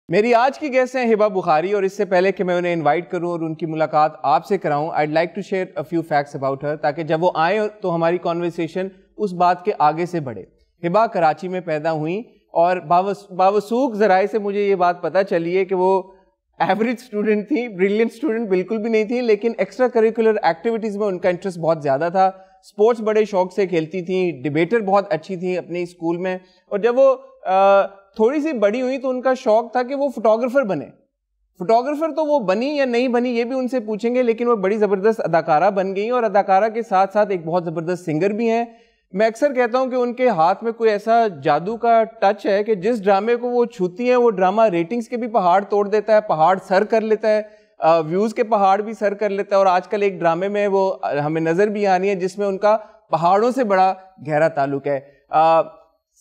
मेरी आज की गेस्ट हैं हिबा बुखारी, और इससे पहले कि मैं उन्हें इनवाइट करूं और उनकी मुलाकात आपसे कराऊं, I'd like to share a few facts about her, ताकि जब वो आए तो हमारी कॉन्वर्सेशन उस बात के आगे से बढ़े। हिबा कराची में पैदा हुई और बावसूख ज़राए से मुझे ये बात पता चली है कि वो एवरेज स्टूडेंट थी, ब्रिलियंट स्टूडेंट बिल्कुल भी नहीं थी, लेकिन एक्स्ट्रा करिकुलर एक्टिविटीज़ में उनका इंटरेस्ट बहुत ज़्यादा था। स्पोर्ट्स बड़े शौक से खेलती थी, डिबेटर बहुत अच्छी थी अपने स्कूल में। और जब वो थोड़ी सी बड़ी हुई तो उनका शौक था कि वो फोटोग्राफर बने। फोटोग्राफर तो वो बनी या नहीं बनी ये भी उनसे पूछेंगे, लेकिन वो बड़ी ज़बरदस्त अदाकारा बन गई और अदाकारा के साथ साथ एक बहुत ज़बरदस्त सिंगर भी हैं। मैं अक्सर कहता हूं कि उनके हाथ में कोई ऐसा जादू का टच है कि जिस ड्रामे को वो छूती हैं वो ड्रामा रेटिंग्स के भी पहाड़ तोड़ देता है, पहाड़ सर कर लेता है, व्यूज़ के पहाड़ भी सर कर लेता है। और आजकल एक ड्रामे में वो हमें नज़र भी आनी है जिसमें उनका पहाड़ों से बड़ा गहरा ताल्लुक है।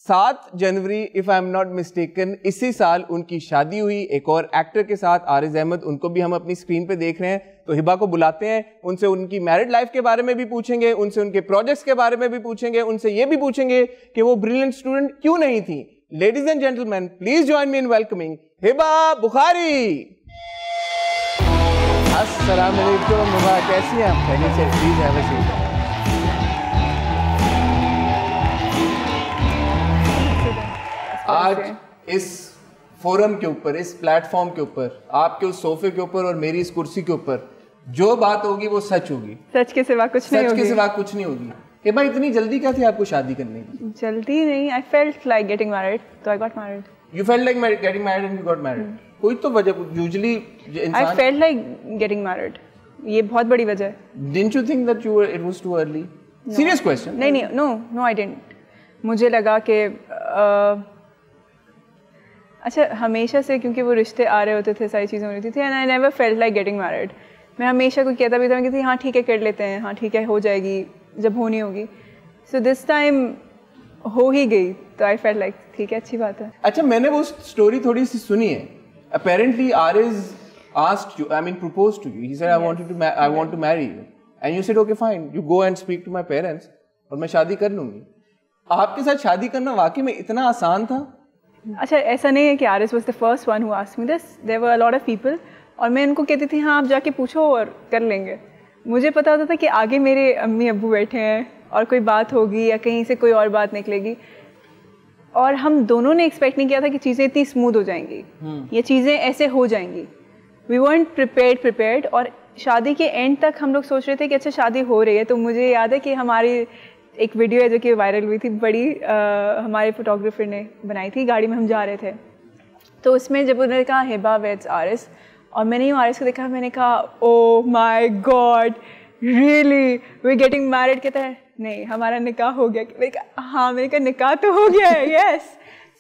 7 जनवरी if I am not mistaken इसी साल उनकी शादी हुई एक और एक्टर के साथ, आरिज अहमद। उनको भी हम अपनी स्क्रीन पे देख रहे हैं, तो हिबा को बुलाते हैं, उनसे उनकी मैरिड लाइफ के बारे में भी पूछेंगे, उनसे उनके प्रोजेक्ट्स के बारे में भी पूछेंगे, उनसे ये भी पूछेंगे कि वो ब्रिलियंट स्टूडेंट क्यों नहीं थी। Ladies and gentleman, please join me in welcoming Hiba Bukhari. अस्सलाम वालेकुम हिबा, कैसी हैं आप? खैरियत से? Please have a seat. आज इस फोरम के ऊपर, इस प्लेटफॉर्म के ऊपर, आपके उस सोफे के ऊपर और मेरी इस कुर्सी के ऊपर जो बात होगी वो सच होगी, सच के सिवा कुछ नहीं होगी। सच के सिवा कुछ नहीं होगी। कि भाई इतनी जल्दी क्या थी आपको शादी करने की? जल्दी नहीं, I felt like getting married, तो I got married. You felt like getting married and you got married? कोई तो वजह यूजुअली इंसान, I felt like getting married, ये बहुत बड़ी वजह है। Didn't you think that it was too early? Serious question. नहीं, नो आई डिडंट। मुझे लगा कि अच्छा, हमेशा से क्योंकि वो रिश्ते आ रहे होते थे, सारी चीज़ें हो रही थी, and I never felt like getting married. मैं हमेशा कोई कहता भी था कि हाँ ठीक है कर लेते हैं, हाँ ठीक है हो जाएगी जब होनी होगी। सो दिस टाइम हो ही गई, तो आई फेल्ट लाइक ठीक है, अच्छी बात है। अच्छा, मैंने वो स्टोरी थोड़ी सी सुनी है। Apparently Aariz asked you, I mean proposed to you. He said, I want to marry you, and you said okay fine, you go and speak to my parents और मैं शादी कर लूँगी। आपके साथ शादी करना वाकई में इतना आसान था? अच्छा, ऐसा नहीं है कि Aariz was the first one who asked me this, there were a lot of people, और मैं उनको कहती थी हाँ आप जाके पूछो और कर लेंगे। मुझे पता होता था कि आगे मेरे अम्मी अब्बू बैठे हैं और कोई बात होगी या कहीं से कोई और बात निकलेगी, और हम दोनों ने एक्सपेक्ट नहीं किया था कि चीज़ें इतनी स्मूथ हो जाएंगी, ये चीज़ें ऐसे हो जाएंगी। वी weren't prepared, और शादी के एंड तक हम लोग सोच रहे थे कि अच्छा शादी हो रही है। तो मुझे याद है कि हमारी एक वीडियो है जो कि वायरल हुई थी, बड़ी हमारे फोटोग्राफर ने बनाई थी, गाड़ी में हम जा रहे थे, तो उसमें जब उन्होंने कहा हिबा वेड्स आरिस, और मैंने यूँ आरिस को देखा, मैंने कहा oh my God really we getting married? कहता है नहीं हमारा निकाह हो गया। मैंने कहा हाँ, मैंने कहा निकाह तो हो गया है, yes.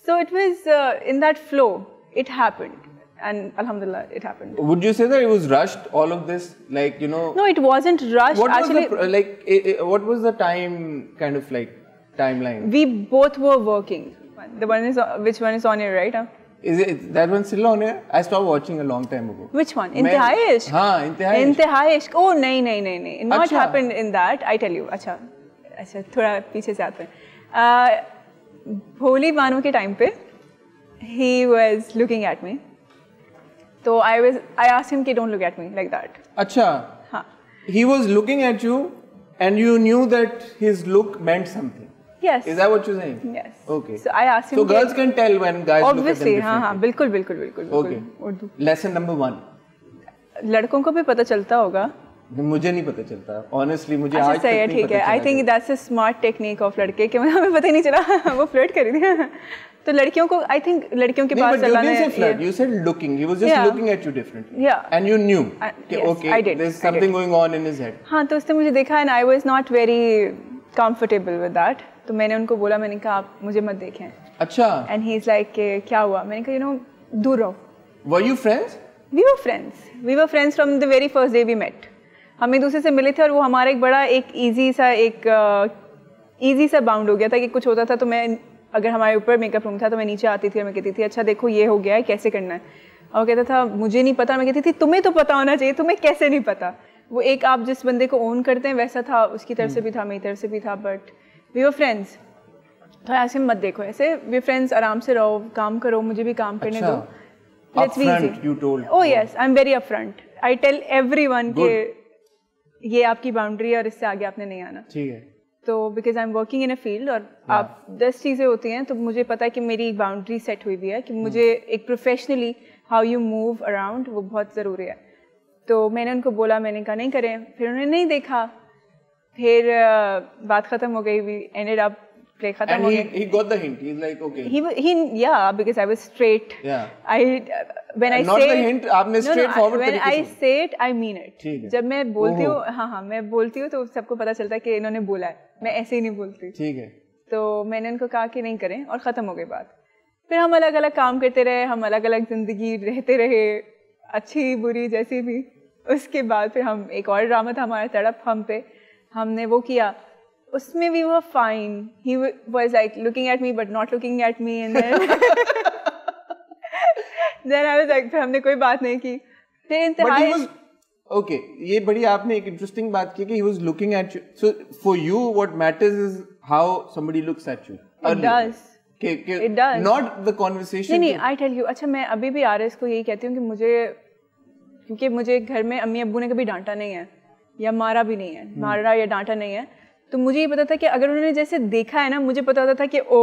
So it was in that flow, it happened, and alhamdulillah it happened. Would you say that it was rushed, all of this, like, you know? No, it wasn't rushed. What actually was what was the time kind of like timeline? We both were working. The one is, which one is on here, right? Is it that one still on here? I stopped watching a long time ago. Which one? Intihai Ishq? हाँ, Intihai Ishq. Oh नहीं, not happened in that. I tell you. अच्छा थोड़ा पीछे से आते हैं। भोली बानू के टाइम पे he was looking at me, तो I asked him कि don't look at me like that. अच्छा, हाँ. He was looking at you and you knew that his look meant something. Yes. Is that what you're saying? Yes. Okay. So I asked him. So girls can tell when guys look at them differently. हाँ, बिल्कुल. Okay. Urdu. Lesson number 1. लड़कों को भी पता चलता होगा। मुझे नहीं पता चलता, honestly मुझे आज तक नहीं पता। ठीक है, I think that's a smart technique of लड़के कि हमें पता ही नहीं चला वो फ्लर्ट कर रही थी। तो लड़कियों को I think लड़कियों के पास चलाने। You didn't say flirt, you said looking. He was just looking at you differently. Yeah. And you knew. Yes, okay, I did. There's something going on in his head. हाँ, तो उसने मुझे देखा and I was not very comfortable with that. तो मैंने उनको बोला, मैंने कहा आप मुझे मत देखें। अच्छा। And he's like क्या हुआ? मैंने कहा you know दूर रहो। Were you friends? We were friends. We were friends from the very first day we met. हम एक दूसरे से मिले थे और वो हमारा एक बड़ा इजी सा बाउंड हो गया था कि कुछ होता था तो मैं, अगर हमारे ऊपर मेकअप रूम था तो मैं नीचे आती थी और मैं कहती थी अच्छा देखो ये हो गया है, कैसे करना है। और वो कहता था मुझे नहीं पता, मैं कहती थी तुम्हें तो पता होना चाहिए, तुम्हें कैसे नहीं पता। वो एक आप जिस बंदे को ओन करते हैं वैसा था, उसकी तरफ से भी था, मेरी तरफ से भी था, बट वी वर फ्रेंड्स। तो ऐसे मत देखो, ऐसे वी फ्रेंड्स, आराम से रहो, काम करो, मुझे भी काम करने दो। Let's be easy. You told. Oh yes, I'm very upfront. I tell everyone कि ये आपकी बाउंड्री है और इससे आगे आपने नहीं आना. ठीक है. तो because I am working in a field और आप 10 चीज़ें होती हैं तो मुझे पता है कि मेरी एक बाउंड्री सेट हुई भी है कि मुझे एक professionally how you move around वो बहुत ज़रूरी है. तो मैंने उनको बोला, मैंने कहा नहीं करें, फिर उन्होंने नहीं देखा, फिर बात ख़त्म हो गई. We ended up play khatam ho gaya. He got the hint. He's like, okay. He yeah, because I was straight. Yeah. When I not say the hint, आपने straight forward when I say it, I mean it. ठीक है. जब मैं बोलती हूँ, हाँ मैं बोलती हूँ तो सबको पता चलता है कि इन्होंने बोला है. मैं ऐसे ही नहीं बोलती. ठीक है. तो मैंने उनको कहा कि नहीं करें और ख़त्म हो गई बात. फिर हम अलग अलग काम करते रहे, हम अलग अलग जिंदगी रहते रहे, अच्छी बुरी जैसी भी. उसके बाद फिर हम एक और ड्रामा था हमारा तड़प हम पे, हमने वो किया. उसमें we were fine. He was like looking at me but not looking at me and then I was like फिर हमने कोई बात नहीं की. फिर इंतहाई okay, ये बड़ी आपने एक interesting बात की कि he was looking at you. So for you what matters is how somebody looks at you. It does. It does. Not the conversation. नहीं, I tell you. अच्छा मैं अभी भी आरएस को यही कहती हूँ कि क्योंकि मुझे घर में अम्मी अब्बू ने कभी डांटा नहीं है या मारा भी नहीं है, मारा या डांटा नहीं है. तो मुझे ये पता था कि अगर उन्होंने जैसे देखा है ना, मुझे पता होता था कि ओ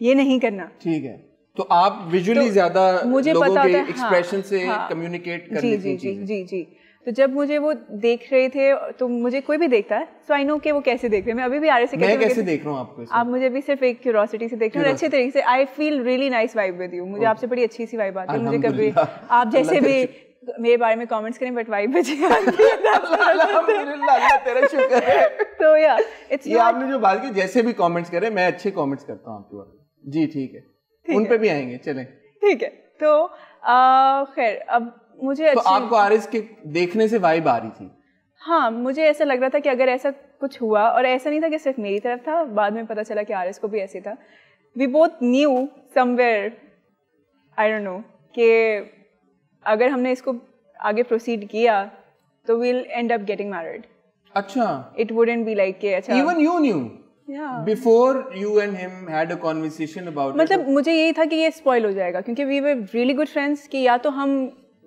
ये नहीं करना. ठीक है. तो आप विजुअली ज्यादा लोगों के एक्सप्रेशन से कम्युनिकेट करने की जी. तो जब मुझे वो देख रहे थे तो मुझे कोई भी देखता है सो आई नो कि वो कैसे देख रहे हैं. मैं अभी भी आरएस से मैं कैसे देख रहा हूँ आपको. आप मुझे भी सिर्फ एक क्यूरियोसिटी से देख रहे हैं, अच्छे तरीके से. I feel really nice vibe with you. मुझे आपसे बड़ी अच्छी सी वाइब आती है. मुझे कभी आप जैसे भी मेरे बारे में कमेंट्स करें बट वाइब अच्छी आती है. अल्लाह तेरा शुक्र है. तो या इट्स ये आपने जो बात की, जैसे भी कमेंट्स करें, मैं अच्छे कमेंट्स करता हूँ आपके बारे में जी. ठीक है, उन पे भी आएंगे. चलें. ठीक है. तो खैर अब मुझे तो आपको आरएस के देखने से वाइब आ रही थी. हाँ, मुझे ऐसा लग रहा था कि अगर ऐसा कुछ हुआ, और ऐसा नहीं था कि सिर्फ मेरी तरफ था, बाद में पता चला कि आरएस को भी ऐसे था. We both knew somewhere, I don't know, कि अगर हमने इसको आगे प्रोसीड किया तो we'll end up getting married. अच्छा. It wouldn't be like कि अच्छा. Even you knew. Yeah. Before you and him had a conversation about. मतलब मुझे यही था कि ये spoil हो जाएगा क्योंकि we were really good friends कि या तो हम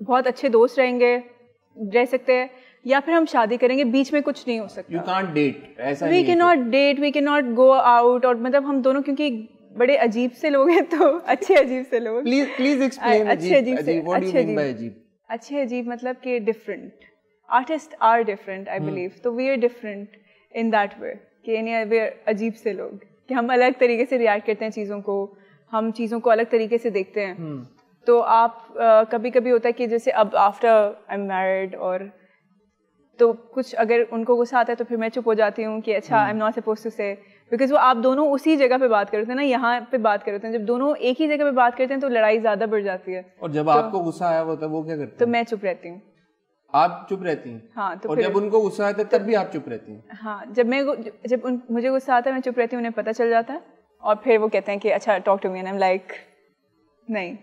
बहुत अच्छे दोस्त रहेंगे, रह सकते हैं, या फिर हम शादी करेंगे, बीच में कुछ नहीं हो सकता. You can't date. ऐसा नहीं. We cannot date, we cannot go out. और मतलब हम दोनों क्योंकि बड़े अजीब से लोग हैं, तो अच्छे अजीब से लोग. Please explain. अच्छे अजीब से. What do you mean by अजीब? अच्छे अजीब मतलब कि different. Artists are different, I believe. तो we are different in that way. कि यानी we are अजीब से लोग, कि हम अलग तरीके से रिएक्ट करते हैं चीज़ों को, हम चीज़ों को अलग तरीके से देखते हैं. तो आप कभी कभी होता है कि जैसे अब आफ्टर आई एम मैरिड, और तो कुछ अगर उनको गुस्सा आता है तो फिर मैं चुप हो जाती हूँ कि अच्छा I am not suppose to say, because वो आप दोनों उसी जगह पे बात करते हैं ना, यहाँ पे बात करते हैं. जब दोनों एक ही जगह पे बात करते हैं तो लड़ाई ज्यादा बढ़ जाती है. और जब आपको गुस्सा आया होता है वो क्या करते हैं? तो मैं चुप रहती हूँ. आप चुप रहती हैं? हाँ. तो और जब उनको गुस्सा आता है तब भी आप चुप रहती हैं? हाँ, जब मुझे गुस्सा आता है मैं चुप रहती हूँ, उन्हें पता चल जाता है, और फिर वो कहते हैं कि अच्छा talk to me, and I am like नहीं.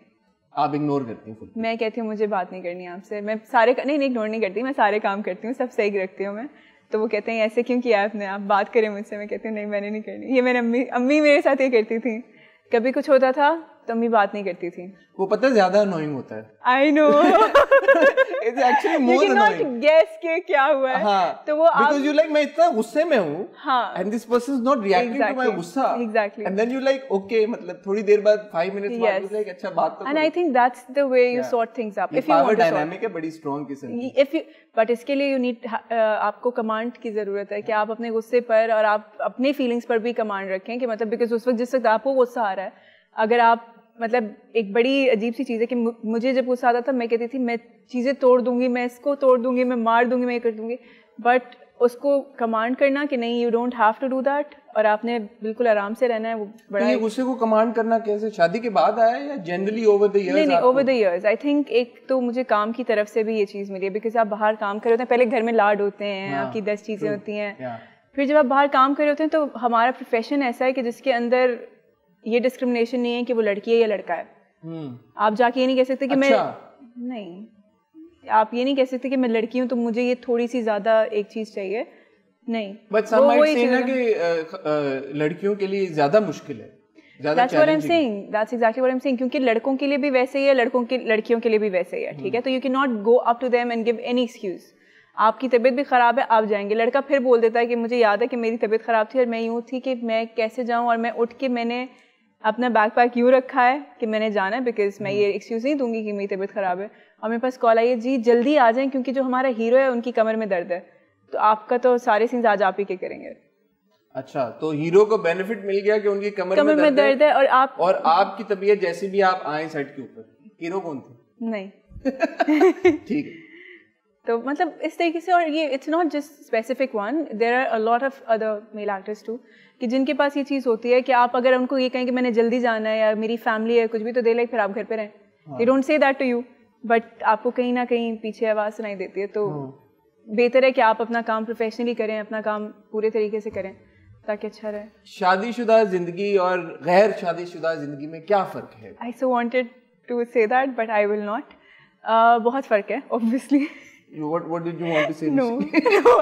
आप इग्नोर करती हैं? मैं कहती हूँ मुझे बात नहीं करनी आपसे. मैं सारे नहीं इग्नोर नहीं करती, मैं सारे काम करती हूँ, सब सही रखती हूँ मैं. तो वो कहते हैं ऐसे क्यों किया आपने, आप बात करें मुझसे. मैं कहती हूँ नहीं मैंने नहीं करनी. ये मेरी अम्मी मेरे साथ ये करती थी. कभी कुछ होता था तो अम्मी बात नहीं करती थी. वो पता है ज्यादा अनोइंग होता है. I know. It's actually more annoying. You cannot guess के क्या हुआ है. हाँ. तो वो because you like मैं इतना गुस्से में हूँ. हाँ. And this person is not reacting to my गुस्सा. Exactly. And then you like okay, मतलब थोड़ी देर बाद 5 minutes बाद you like अच्छा बात तो. And I think that's the way you sort things up. If you want to dynamic है बड़ी strong किस्म की. If you, but इसके लिए you need आपको command की जरूरत है कि आप अपने गुस्से पर और आप अपने feelings पर भी command रखें, कि मतलब because उस वक्त जिस वक्त आपको गुस्सा आ रहा है, अगर आप मतलब एक बड़ी अजीब सी चीज़ है कि मुझे जब गुस्सा आता था मैं कहती थी मैं चीज़ें तोड़ दूंगी, मैं इसको तोड़ दूंगी, मैं मार दूंगी, मैं ये कर दूंगी. बट उसको कमांड करना कि नहीं, you don't have to do that, और आपने बिल्कुल आराम से रहना है, वो बड़ा. ये गुस्से को कमांड करना कैसे, शादी के बाद आया या जनरली ओवर द इयर्स? नहीं, over the years. I think एक तो मुझे काम की तरफ से भी ये चीज़ मिली है, बिकॉज आप बाहर काम कर रहे होते हैं, पहले घर में लाड होते हैं, आपकी 10 चीज़ें होती हैं, फिर जब आप बाहर काम कर रहे होते हैं तो हमारा प्रोफेशन ऐसा है कि जिसके अंदर ये डिस्क्रिमिनेशन नहीं है कि वो लड़की है या लड़का है. आप जाके ये नहीं कह सकते कि मैं नहीं, आप ये नहीं कह सकते कि मैं लड़की हूँ तो मुझे ये थोड़ी सी ज्यादा एक चीज चाहिए, नहीं. बट सम माइट से ना कि लड़कियों के लिए ज्यादा मुश्किल है. That's what I'm saying. That's exactly what I'm saying. क्योंकि लड़कों के लिए भी वैसे ही है, लड़कियों के लिए भी वैसे ही है, ठीक है? तो you cannot go up to them and give any excuse. आपकी तबीयत भी ख़राब है, आप जाएंगे। लड़का फिर बोल देता है कि मुझे याद है कि मेरी तबीयत ख़राब थी और मैं यूँ थी कि मैं कैसे जाऊँ, और मैं उठ के मैंने अपना बैकपैक यूँ रखा है कि मैंने जाना है, बिकॉज मैं ये एक्सक्यूज़ नहीं दूंगी कि मेरी तबीयत ख़राब है। और मेरे पास कॉल आई है, जी जल्दी आ जाएं क्योंकि जो हमारा हीरो है उनकी कमर में दर्द है। तो आपका तो सारे सीन्स आज आप ही के करेंगे। अच्छा, तो हीरो को बेनिफिट मिल गया कि उनकी कमर में दर्द है और आपकी तबीयत जैसी भी आप आए सेट के ऊपर। हीरो कौन थे? नहीं ठीक है। तो मतलब इस तरीके से, और ये it's not just specific one, there are a lot of other male actors too, कि जिनके पास ये चीज़ होती है कि आप अगर उनको ये कहें कि मैंने जल्दी जाना है या मेरी फैमिली है कुछ भी, तो दे लाइक फिर आप घर पे रहें। They don't say that to you, but आपको कहीं ना कहीं पीछे आवाज़ सुनाई देती है। तो बेहतर है कि आप अपना काम प्रोफेशनली करें, अपना काम पूरे तरीके से करें ताकि अच्छा रहे। शादीशुदा जिंदगी और गैर शादीशुदा जिंदगी में क्या फ़र्क है? I so wanted to say that but I will not. बहुत फ़र्क है obviously. What did you want to say? No,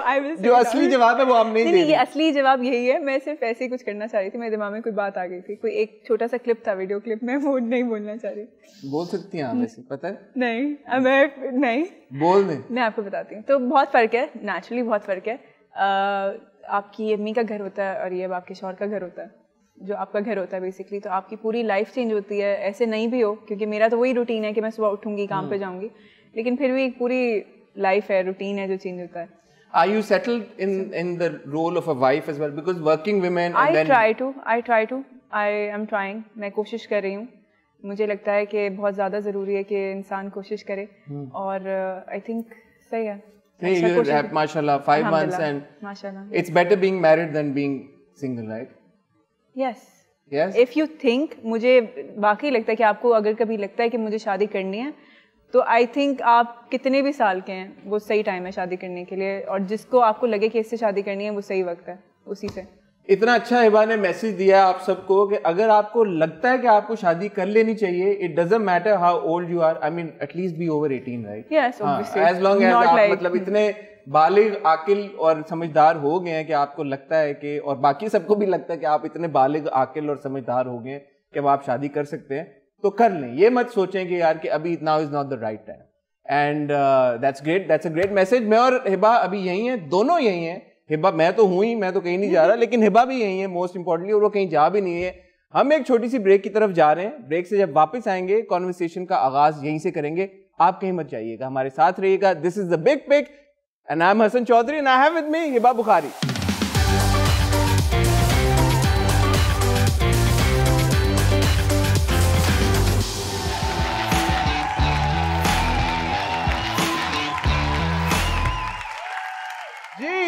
I will say जो असली जवाब है वो हम नहीं दे रहे। ये असली जवाब यही है। मैं सिर्फ ऐसे ही कुछ करना चाह रही थी, मेरे दिमाग में कोई बात आ गई थी, कोई एक छोटा सा क्लिप था, वीडियो क्लिप, मैं वो नहीं बोलना चाह रही। बोल सकती हैं आप वैसे, पता है? नहीं, मैं नहीं बोल दें। मैं आपको बताती हूँ। तो बहुत फ़र्क है, नेचुरली बहुत फ़र्क है। आपकी अम्मी का घर होता है और ये अब आपके शौहर का घर होता है, जो आपका घर होता है बेसिकली। तो आपकी पूरी लाइफ चेंज होती है, ऐसे नहीं भी हो, क्योंकि मेरा तो वही रूटीन है कि मैं सुबह उठूंगी, काम पे जाऊंगी, लेकिन फिर भी एक पूरी लाइफ है, रूटीन है जो चेंज होता है। Are you settled in the role of a wife as well? Because working women. I try to. I am trying. मैं कोशिश कर रही हूँ। मुझे लगता है कि बहुत ज़्यादा ज़रूरी है कि इंसान कोशिश करे, और I think सही है। You have माशाल्लाह 5 months and माशाल्लाह। It's better being married than being single, right? Yes. Yes. If you think, मुझे वाकई लगता है कि आपको अगर कभी लगता है कि मुझे शादी करनी है, तो आई थिंक आप कितने भी साल के हैं वो सही टाइम है शादी करने के लिए, और जिसको आपको लगे कि इससे शादी करनी है वो सही वक्त है उसी से। इतना अच्छा हिबा ने मैसेज दिया आप सबको कि अगर आपको लगता है कि आपको शादी कर लेनी चाहिए, it doesn't matter how old you are, I mean at least be over 18, right? Yes, obviously. As long as आप मतलब इतने बालिग, आकिल और समझदार हो गए हैं कि आपको लगता है कि, और बाकी सबको भी लगता है कि आप इतने बालिग, आकिल और समझदार हो गए कि अब आप शादी कर सकते हैं, तो कर लें। ये मत सोचें कि यार कि अभी now is not the right time. And that's great, that's a great message. मैं और हिबा अभी यही हैं, दोनों यही हैं। हिबा, मैं तो हूँ ही, मैं तो कहीं नहीं जा रहा, लेकिन हिबा भी यही है मोस्ट इंपॉर्टेंटली, और वो कहीं जा भी नहीं है। हम एक छोटी सी ब्रेक की तरफ जा रहे हैं। ब्रेक से जब वापस आएंगे कॉन्वर्सेशन का आगाज यहीं से करेंगे। आप कहीं मत जाइएगा, हमारे साथ रहिएगा। This is the big Pick and I am Hasan Chaudhry and I have with me Hiba Bukhari.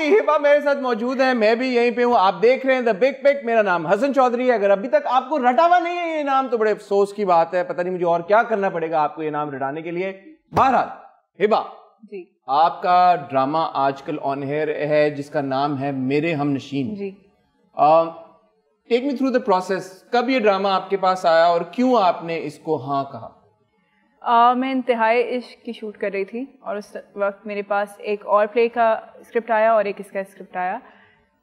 Hiba मेरे साथ मौजूद है, मैं भी यहीं पे हूँ। आप देख रहे हैं द बिग पिक। मेरा नाम हसन चौधरी है। अगर अभी तक आपको रटा हुआ नहीं है ये नाम तो बड़े अफसोस की बात है। पता नहीं मुझे और क्या करना पड़ेगा आपको ये नाम रटाने के लिए। बहरहाल हिबा जी, आपका ड्रामा आजकल ऑन एयर है जिसका नाम है मेरे हमनशीन जी। Take me through the process. कब ये ड्रामा आपके पास आया और क्यों आपने इसको हाँ कहा? मैं इंतहाई इश्क की शूट कर रही थी और उस वक्त मेरे पास एक और प्ले का स्क्रिप्ट आया और एक इसका स्क्रिप्ट आया।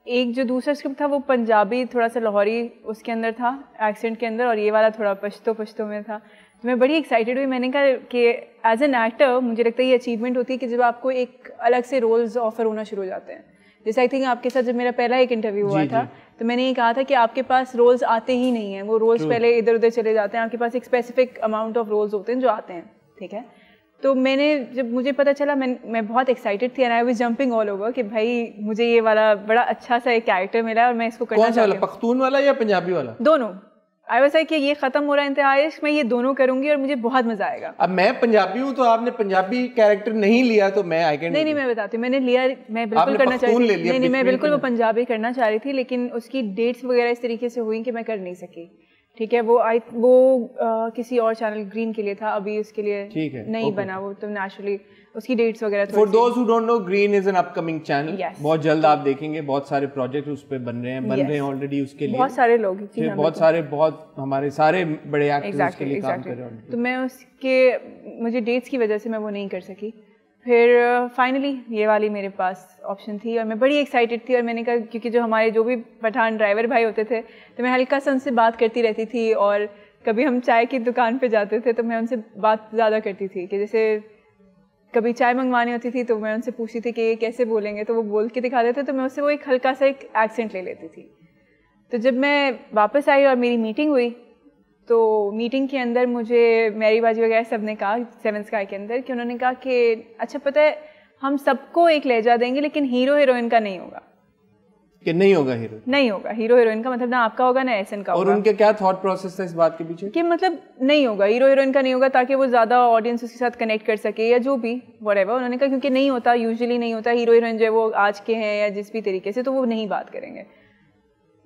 एक जो दूसरा स्क्रिप्ट था वो पंजाबी, थोड़ा सा लाहौरी उसके अंदर था, एक्सेंट के अंदर, और ये वाला थोड़ा पश्तो में था। तो मैं बड़ी एक्साइटेड हुई। मैंने कहा कि एज एन एक्टर मुझे लगता है ये अचीवमेंट होती है कि जब आपको एक अलग से रोल्स ऑफर होना शुरू हो जाते हैं। जैसे आई थिंक आपके साथ जब मेरा पहला एक इंटरव्यू हुआ था तो मैंने ये कहा था कि आपके पास रोल्स आते ही नहीं हैं, वो रोल्स पहले इधर उधर चले जाते हैं, आपके पास एक स्पेसिफिक अमाउंट ऑफ रोल्स होते हैं जो आते हैं, ठीक है। तो मैंने जब मुझे पता चला मैं बहुत एक्साइटेड थी and I was jumping all over कि भाई मुझे ये वाला बड़ा अच्छा सा एक कैरेक्टर मिला और मैं इसको करना चाहती हूं। कौन सा वाला, पख्तून वाला या पंजाबी वाला? दोनों। आई वाज लाइक कि ये खत्म हो रहा है इंतहाई इश्क, मैं ये दोनों करूंगी और मुझे बहुत मजा आएगा। अब मैं पंजाबी हूं तो आपने पंजाबी कैरेक्टर नहीं लिया तो मैं आई कैन नहीं मैं बताती हूँ। मैंने लिया, मैं बिल्कुल करना चाह रही थी। नहीं मैं बिल्कुल वो पंजाबी करना चाह रही थी, लेकिन उसकी डेट्स वगैरह इस तरीके से हुई कि मैं कर नहीं सकी, ठीक है। वो किसी और चैनल ग्रीन के लिए था, अभी उसके लिए नहीं बना वो, तो नेचुरली उसकी डेट्स वगैरह। For those who don't know, green is an upcoming channel. बहुत जल्द आप देखेंगे, बहुत सारे प्रोजेक्ट उस पे बन रहे हैं ऑलरेडी उसके लिए। बहुत सारे लोग, बहुत हमारे सारे बड़े एक्टर्स उसके लिए काम कर रहे हैं। तो मैं उसके, मुझे डेट्स की वजह से मैं वो नहीं कर सकी फिर फाइनली ये वाली मेरे पास ऑप्शन थी और मैं बड़ी एक्साइटेड थी और मैंने कहा, क्योंकि जो हमारे जो भी पठान ड्राइवर भाई होते थे तो मैं हल्का सा उनसे बात करती रहती थी, और कभी हम चाय की दुकान पे जाते थे तो मैं उनसे बात ज़्यादा करती थी कि जैसे कभी चाय मंगवानी होती थी तो मैं उनसे पूछती थी कि ये कैसे बोलेंगे, तो वो बोल के दिखा देते, तो मैं उससे वो एक हल्का सा एक एक्सेंट ले लेती थी। तो जब मैं वापस आई और मेरी मीटिंग हुई तो मीटिंग के अंदर मुझे मैरी बाजी वगैरह सब ने कहा 7 स्काई के अंदर कि उन्होंने कहा कि अच्छा पता है हम सबको एक लहजा देंगे लेकिन हीरो हीरोइन का नहीं होगा। कि नहीं होगा हीरो, नहीं होगा हीरो हीरोइन का, मतलब ना आपका होगा ना एहसन का और होगा। उनके क्या थॉट प्रोसेस था इस बात के पीछे कि मतलब नहीं होगा हीरो हीरोइन का, नहीं होगा ताकि वो ज़्यादा ऑडियंस उसके साथ कनेक्ट कर सके या जो भी व्हाटएवर। उन्होंने कहा क्योंकि नहीं होता, यूजुअली नहीं होता, हीरो हीरोइन जो है वो आज के हैं या जिस भी तरीके से, तो वो नहीं बात करेंगे।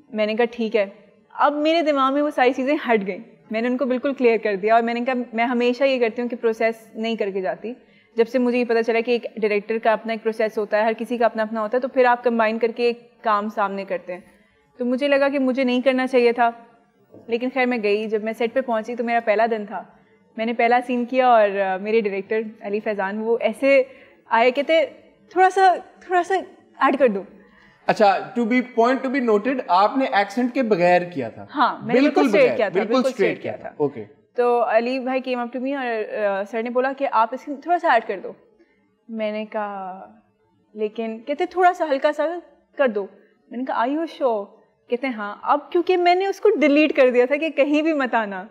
मैंने कहा ठीक है। अब मेरे दिमाग में वो सारी चीज़ें हट गई, मैंने उनको बिल्कुल क्लियर कर दिया और मैंने कहा मैं हमेशा ये करती हूँ कि प्रोसेस नहीं करके जाती। जब से मुझे ये पता चला कि एक डायरेक्टर का अपना एक प्रोसेस होता है, हर किसी का अपना अपना होता है, तो फिर आप कंबाइन करके एक काम सामने करते हैं। तो मुझे लगा कि मुझे नहीं करना चाहिए था, लेकिन खैर मैं गई। जब मैं सेट पे पहुंची तो मेरा पहला दिन था, मैंने पहला सीन किया और मेरे डायरेक्टर अली फैज़ान वो ऐसे आए, कहते थोड़ा सा ऐड कर दो। अच्छा, टू बी नोटेड, आपने एक्सेंट के बगैर किया था? हाँ, मैंने बिल्कुल स्ट्रेट किया था, बिल्कुल स्ट्रेट किया था। ओके। तो अली भाई केम अप टू मी और सर ने बोला कि आप इसमें थोड़ा सा ऐड कर दो। मैंने कहा लेकिन, कहते थोड़ा सा हल्का सा कर दो। मैंने कहा आर यू श्योर? कहते हैं हाँ। अब क्योंकि मैंने उसको डिलीट कर दिया था कि कहीं भी मत आना।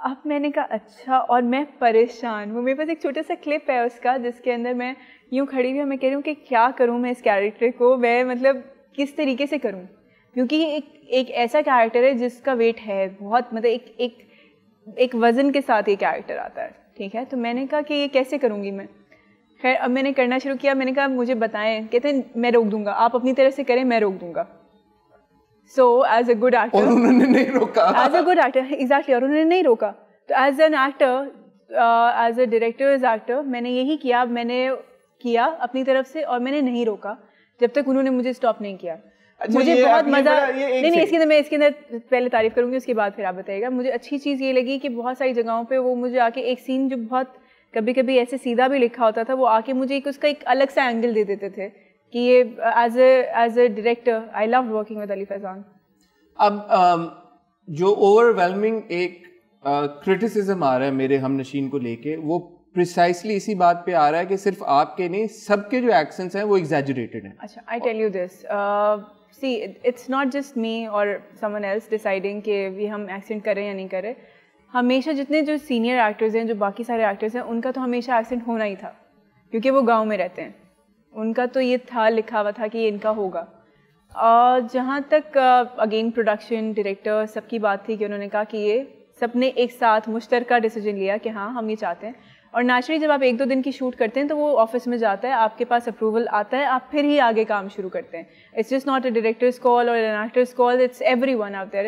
अब मैंने कहा अच्छा, और मैं परेशान। वो मेरे पास एक छोटा सा क्लिप है उसका जिसके अंदर मैं यूँ खड़ी हुई, मैं कह रही हूँ कि क्या करूँ मैं इस कैरेक्टर को, मैं मतलब किस तरीके से करूँ, क्योंकि एक ऐसा कैरेक्टर है जिसका वेट है बहुत, मतलब एक वज़न के साथ ये कैरेक्टर आता है, ठीक है। तो मैंने कहा कि ये कैसे करूँगी मैं। खैर अब मैंने करना शुरू किया। मैंने कहा मुझे बताएं। कहते हैं मैं रोक दूंगा, आप अपनी तरह से करें, मैं रोक दूंगा। So as a good actor, और उन्होंने नहीं रोका। As a good actor, exactly, और उन्होंने नहीं रोका। तो as an actor, as a director, as actor, मैंने यही किया, मैंने किया अपनी तरफ से और मैंने नहीं रोका जब तक उन्होंने मुझे स्टॉप नहीं किया। अच्छा, मुझे बहुत मजा, नहीं इसके अंदर पहले तारीफ करूंगी, उसके बाद फिर आप बताइएगा। मुझे अच्छी चीज़ ये लगी कि बहुत सारी जगहों पे वो मुझे आके एक सीन जो बहुत कभी कभी ऐसे सीधा भी लिखा होता था, वो आके मुझे उसका एक अलग सा एंगल दे देते थे कि ये as a director I love working with Ali Faizan. अब जो ओवरवेलमिंग एक क्रिटिसिज्म आ रहा है मेरे हमनशीन को लेके, वो प्रिसाइसली इसी बात पे आ रहा है कि सिर्फ आपके नहीं, सबके जो एक्सेंट्स हैं वो एग्जैजुरेटेड हैं। अच्छा, I tell you this, see it's not just me और समवन एल्स डिसाइडिंग कि भी हम एक्सेंट करें या नहीं करें। हमेशा जितने जो सीनियर एक्टर्स हैं, जो बाकी सारे एक्टर्स हैं, उनका तो हमेशा एक्सेंट होना ही था, क्योंकि वो गांव में रहते हैं। उनका तो ये था, लिखा हुआ था कि ये इनका होगा। जहाँ तक अगेन प्रोडक्शन डायरेक्टर सबकी बात थी कि उन्होंने कहा कि ये सबने एक साथ मुश्तरका डिसीजन लिया कि हाँ हम ये चाहते हैं। और नेचुरली जब आप 1-2 दिन की शूट करते हैं तो वो ऑफिस में जाता है, आपके पास अप्रूवल आता है, आप फिर ही आगे काम शुरू करते हैं। It's just not a director's call और an actor's call, it's everyone out there,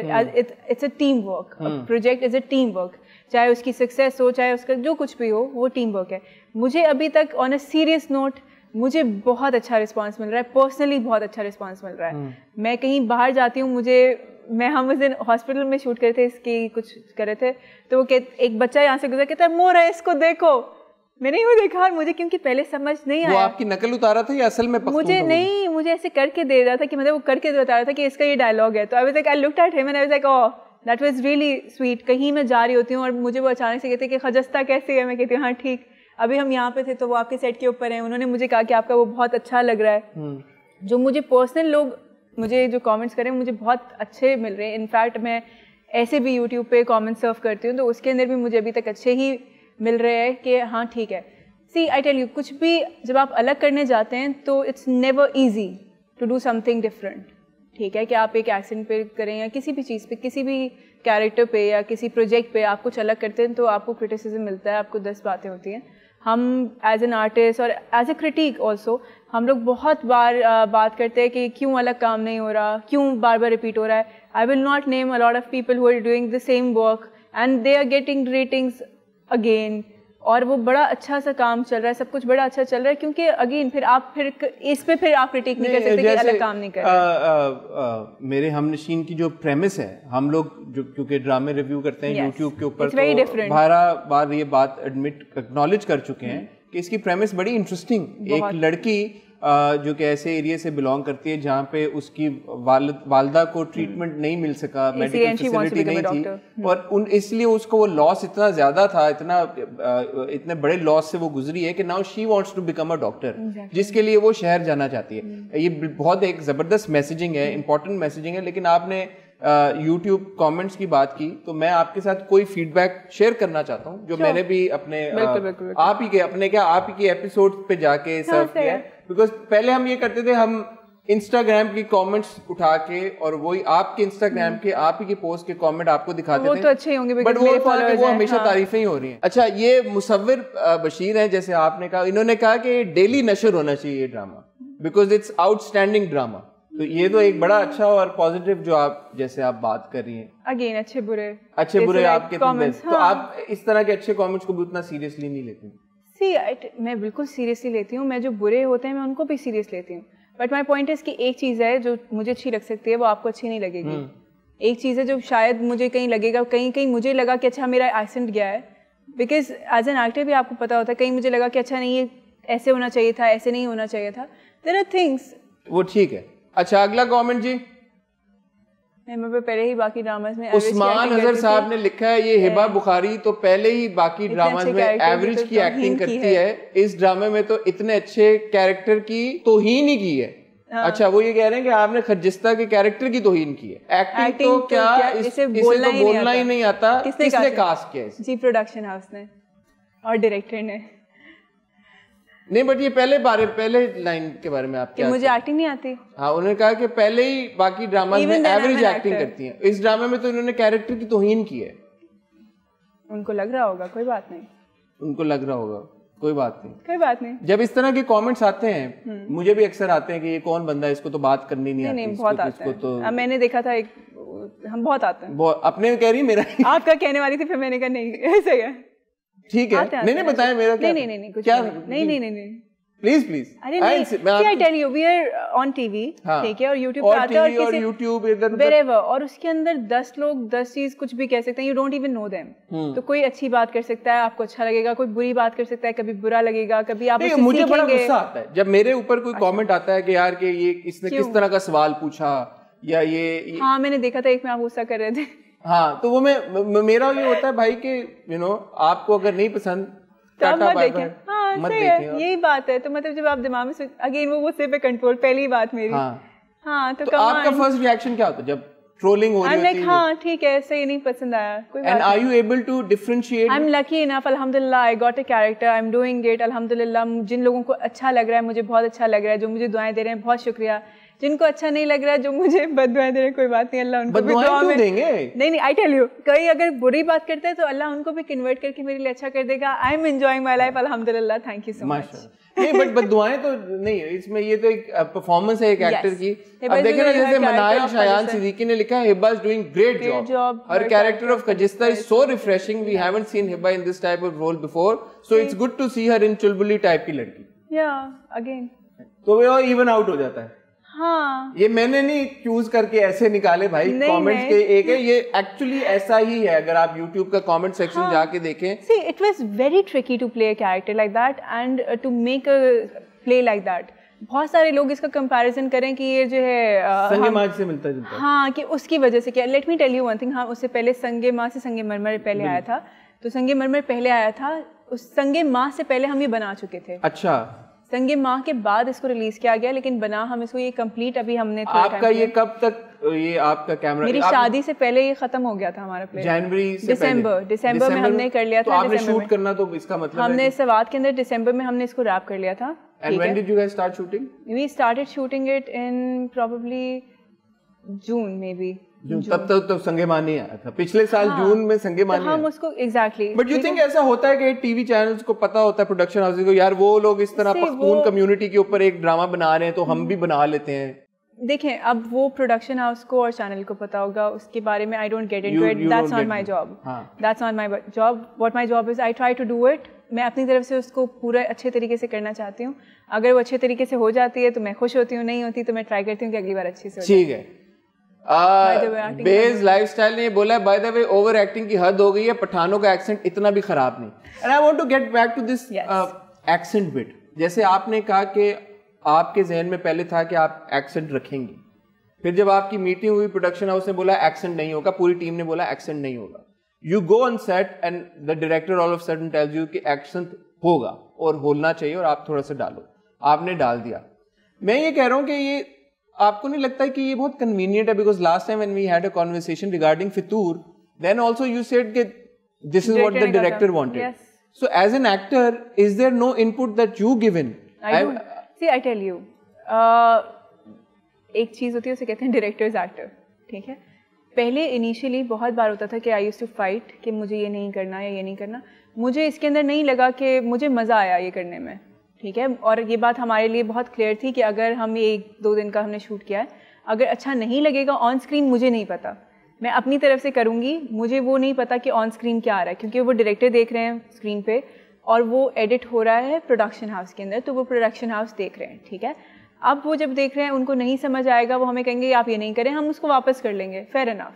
it's a team work. Project is a team work, चाहे उसकी सक्सेस हो, चाहे उसका जो कुछ भी हो, वो टीम वर्क है। मुझे अभी तक ऑन अ सीरियस नोट मुझे बहुत अच्छा रिस्पांस मिल रहा है, पर्सनली बहुत अच्छा रिस्पांस मिल रहा है। मैं कहीं बाहर जाती हूँ, हम उस दिन हॉस्पिटल में शूट करे थे, इसकी कुछ करे थे, तो वो एक बच्चा यहाँ से गुजरा, कहता है मोरा इसको देखो। मैंने वो देखा और मुझे क्योंकि पहले समझ नहीं आया। वो आपकी नकल उतारा था या असल में मुझे नहीं, मुझे ऐसे करके दे रहा था कि मतलब वो करके बता रहा था कि इसका ये डायलॉग है। तो I looked at him and I was like oh that was really sweet. कहीं मैं जा रही होती हूँ और मुझे वो अचानक से कहते हैं कि खजस्ता कैसी है, मैं कहती हूँ हाँ ठीक, अभी हम यहाँ पे थे तो वो आपके सेट के ऊपर हैं, उन्होंने मुझे कहा कि आपका वो बहुत अच्छा लग रहा है। जो मुझे पर्सनल लोग मुझे जो कमेंट्स करें मुझे बहुत अच्छे मिल रहे हैं। इनफैक्ट मैं ऐसे भी यूट्यूब पे कमेंट सर्व करती हूँ तो उसके अंदर भी मुझे अभी तक अच्छे ही मिल रहे हैं कि हाँ ठीक है। सी आई टेल यू, कुछ भी जब आप अलग करने जाते हैं तो it's never easy to do something different, ठीक है। कि आप एक एक्सेंट पे करें या किसी भी चीज़ पे, किसी भी कैरेक्टर पे या किसी प्रोजेक्ट पे आप कुछ अलग करते हैं तो आपको क्रिटिसिज्म मिलता है, आपको 10 बातें होती हैं। हम एज एन आर्टिस्ट और एज ए क्रिटिक ऑल्सो हम लोग बहुत बार बात करते हैं कि क्यों अलग काम नहीं हो रहा, क्यों बार बार रिपीट हो रहा है। I will not name a lot of people who are doing the same work and they are getting ratings again, और वो बड़ा अच्छा सा काम चल रहा है, सब कुछ बड़ा अच्छा चल रहा है। क्योंकि अगेन फिर आप इस पे फिर आप क्रिटिक नहीं कर सकते कि अलग काम नहीं कर रहे। मेरे हमनशीन की जो प्रेमिस है, हम लोग जो क्योंकि ड्रामे रिव्यू करते हैं यूट्यूब के ऊपर, तो बार ये बात एक्नॉलेज कर चुके हैं कि इसकी प्रेमिस बड़ी इंटरेस्टिंग, एक लड़की जो कि ऐसे एरिया से बिलोंग करती है जहाँ पे उसकी वालदा को ट्रीटमेंट नहीं मिल सका, मेडिकल फैसिलिटी नहीं थी, और इसलिए उसको वो लॉस इतना ज्यादा था, इतने बड़े लॉस से वो गुजरी है कि now she wants to become a doctor, जिसके लिए वो शहर जाना चाहती है। ये बहुत एक जबरदस्त मैसेजिंग है, इंपॉर्टेंट मैसेजिंग है। लेकिन आपने YouTube कमेंट्स की बात की, तो मैं आपके साथ कोई फीडबैक शेयर करना चाहता हूँ जो मैंने भी अपने आप ही के एपिसोड पे जाके सर्व किया है। बिकॉज पहले हम ये करते थे, हम इंस्टाग्राम की कमेंट्स उठा के और वही आपके इंस्टाग्राम के आप ही के पोस्ट के कमेंट आपको दिखाते थे, तो अच्छे होंगे, बट वो हमेशा तारीफें ही हो रही हैं। अच्छा, ये मुसव्विर बशीर है, जैसे आपने कहा, इन्होंने कहा कि डेली नशर होना चाहिए ये drama, because it's outstanding drama. तो ये तो एक बड़ा अच्छा और पॉजिटिव जो आप जैसे आप बात कर रही हैं। अगेन अच्छे बुरे आपके तो आप इस तरह के अच्छे कमेंट्स को भी उतना सीरियसली नहीं लेती? मैं बिल्कुल सीरियसली लेती हूँ, मैं जो बुरे होते हैं मैं उनको भी सीरियस लेती हूँ, बट माई पॉइंट इज कि एक चीज़ है जो मुझे अच्छी लग सकती है वो आपको अच्छी नहीं लगेगी। एक चीज़ है जो शायद मुझे कहीं लगेगा, कहीं मुझे लगा कि अच्छा मेरा एक्सेंट गया है, बिकॉज एज एन एक्टर भी आपको पता होता है, कहीं मुझे लगा कि अच्छा नहीं ये ऐसे होना चाहिए था, ऐसे नहीं होना चाहिए था, देयर आर थिंग्स, वो ठीक है। अच्छा, अगला कमेंट जी। मैं पहले ही बाकी ड्रामास में उस्मान अजहर साहब ने लिखा है, ये हिबा बुखारी तो पहले ही बाकी ड्रामास में एवरेज की एक्टिंग करती है, इस ड्रामे में तो इतने अच्छे कैरेक्टर की तोहीन ही की है। अच्छा, वो ये कह रहे हैं कि आपने खजिस्ता के कैरेक्टर की तोहीन की है, एक्टिंग तो क्या इसे बोलना ही नहीं आता। किसने कास्ट किया? जी प्रोडक्शन हाउस ने और डायरेक्टर ने। नहीं, बट ये पहले लाइन के बारे में आप क्या? मुझे एक्टिंग नहीं आती। हाँ, उन्होंने कहा कि पहले ही बाकी ड्रामा में एवरेज एक्टिंग करती हैं, इस ड्रामे में तो इन्होंने कैरेक्टर की तौहीन की है। उनको लग रहा होगा, कोई बात नहीं। उनको लग रहा होगा, कोई बात नहीं। जब इस तरह के कमेंट्स आते हैं, मुझे भी अक्सर आते हैं कि ये कौन बंदा है, इसको तो बात करनी नहीं आती। बहुत आते हैं। तो मैंने देखा था हम बहुत आते हैं। अपने कह रही मेरा आपका कहने वाली थी, फिर मैंने कहा नहीं ऐसे है, ठीक है। नहीं बताया मेरा क्या? नहीं कुछ क्या नहीं प्लीज अरे नहीं, I tell you we are on TV, ठीक है, और यूट्यूब पे आता है, और यूट्यूब इधर और उसके अंदर 10 लोग 10 चीज कुछ भी कह सकते हैं, you don't even know them. तो कोई अच्छी बात कर सकता है, आपको अच्छा लगेगा, कोई बुरी बात कर सकता है, कभी बुरा लगेगा, कभी आप उससे मुझे बड़ा गुस्सा आता है जब मेरे ऊपर कोई कमेंट आता है कि यार कि ये इसने किस तरह का सवाल पूछा, या ये हाँ मैंने देखा था एक में आप गुस्सा कर रहे थे। हाँ, तो वो मेरा ये होता है भाई कि आपको अगर नहीं पसंद टाटा बाय बाय, मत देखें, यही बात है। तो मतलब जब आप दिमाग में अगेन वो गुस्से पे कंट्रोल, पहली बात मेरी। हाँ तो आपका फर्स्ट रिएक्शन क्या होता है जब ट्रोलिंग हो रही है? हाँ ठीक है, सही नहीं पसंद आया, कोई बात नहीं। And are you able to differentiate? I'm lucky enough, अल्हम्दुलिल्लाह, I got a character, I'm doing it, अल्हम्दुलिल्लाह। जिन लोगों को अच्छा लग रहा है, मुझे बहुत अच्छा लग रहा है, जो मुझे दुआएं दे रहे हैं, बहुत शुक्रिया। जिनको अच्छा नहीं लग रहा है, जो मुझे बददुआएं दे रहे हैं, कोई बात नहीं, अल्लाह उनको भी दुआ में देंगे। नहीं, आई टेल यू, कोई अगर बुरी बात करता है तो अल्लाह उनको भी कन्वर्ट करके मेरे लिए अच्छा कर देगा। I am enjoying my life, अल्हम्दुलिल्लाह, थैंक यू सो मच। नहीं, बट बददुआएं तो नहीं, इसमें ये तो एक परफॉर्मेंस है एक एक्टर की। अब देखें ना, जैसे मनाइल शायान सिद्दीकी ने लिखा है, Hiba is doing great job, her character of Khajista is so refreshing, we haven't seen Hiba in this type of role before, so it's good to see her in चुलबुली टाइप की लड़की। या अगेन तो वो इवन आउट हो जाता है। हाँ, ये मैंने नहीं चूज करके ऐसे निकाले भाई कमेंट्स के एक है, ये एक्चुअली ऐसा ही है। अगर आप YouTube का कमेंट सेक्शन जाके देखें, see it was very tricky to play a character like that and to make a play like that। बहुत सारे लोग इसका कंपैरिजन करें कि ये जो है संगे माँ से मिलता जुलता है। हाँ, कि उसकी वजह से क्या। Let me tell you one thing, हाँ उससे पहले संगे माँ से संगे मरमर पहले आया था, तो संगे मरमर पहले आया था, उस संगे माँ से पहले हम ये बना चुके थे। अच्छा, संगे माँ के बाद इसको रिलीज किया गया, लेकिन बना हम इसको ये कंप्लीट अभी हमने आपका ये कब तक ये आपका कैमरा? मेरी शादी से पहले ये खत्म हो गया था हमारा प्ले। जनवरी से दिसंबर में हमने कर लिया था। तो आपने शूट करना, तो इसका मतलब हमने सवात के अंदर दिसंबर में हमने इसको रैप कर लिया था। And when did you guys start shooting? We started shooting it in probably June maybe. तब तक तो संगे माँ नहीं आया था, पिछले साल जून में संगे माँ नहीं आया। हम उसको एग्जैक्टली। बट यू थिंक ऐसा होता है कि टीवी चैनल्स को पता होता है, प्रोडक्शन हाउसेस को, यार वो लोग इस तरह पख्तून कम्युनिटी के ऊपर एक ड्रामा बना रहे हैं तो हम भी बना लेते हैं? देखें, अब वो प्रोडक्शन हाउस को और चैनल को पता होगा, उसके बारे में I don't get into it, that's not my job, that's not my job. What my job is I try to do it. मैं अपनी तरफ से उसको पूरा अच्छे तरीके से करना चाहती हूँ। अगर वो अच्छे तरीके से हो जाती है तो मैं खुश होती हूँ, नहीं होती तो मैं ट्राई करती हूँ कि अगली बार अच्छी से हो जाए। ठीक है। बेज लाइफस्टाइल ने बोला, by the way over acting की हद हो गई है, पठानों का एक्सेंट इतना भी खराब नहीं। And I want to get back to this accent bit, जैसे आपने कहा कि आपके जहन में पहले था कि आप एक्सेंट रखेंगे, फिर जब आपकी मीटिंग हुई प्रोडक्शन हाउस ने बोला एक्सेंट नहीं होगा, पूरी टीम ने बोला एक्सेंट नहीं होगा, you go on set and the director all of sudden tells you कि एक्सेंट होगा और होना चाहिए और आप थोड़ा सा डालो, आपने डाल दिया। मैं ये कह रहा हूँ कि ये आपको नहीं लगता कि ये बहुत कन्वीनियंट है, because last time when we had a conversation regarding Fitoor, then also you said कि this is what the director wanted, so as an actor is there no input that you given? See I tell you, एक चीज़ होती है उसे कहते हैं directors actor, ठीक है। पहले इनिशियली बहुत बार होता था कि आई यूज्ड टू फाइट कि मुझे ये नहीं करना या ये नहीं करना, मुझे इसके अंदर नहीं लगा कि मुझे मज़ा आया ये करने में, ठीक है। और ये बात हमारे लिए बहुत क्लियर थी कि अगर हम ये 1-2 दिन का हमने शूट किया है, अगर अच्छा नहीं लगेगा ऑन स्क्रीन, मुझे नहीं पता, मैं अपनी तरफ से करूँगी, मुझे वो नहीं पता कि ऑन स्क्रीन क्या आ रहा है, क्योंकि वो डायरेक्टर देख रहे हैं स्क्रीन पे और वो एडिट हो रहा है प्रोडक्शन हाउस के अंदर, तो वो प्रोडक्शन हाउस देख रहे हैं, ठीक है। अब वो जब देख रहे हैं उनको नहीं समझ आएगा, वो हमें कहेंगे आप ये नहीं करें, हम उसको वापस कर लेंगे, फेयर इनफ,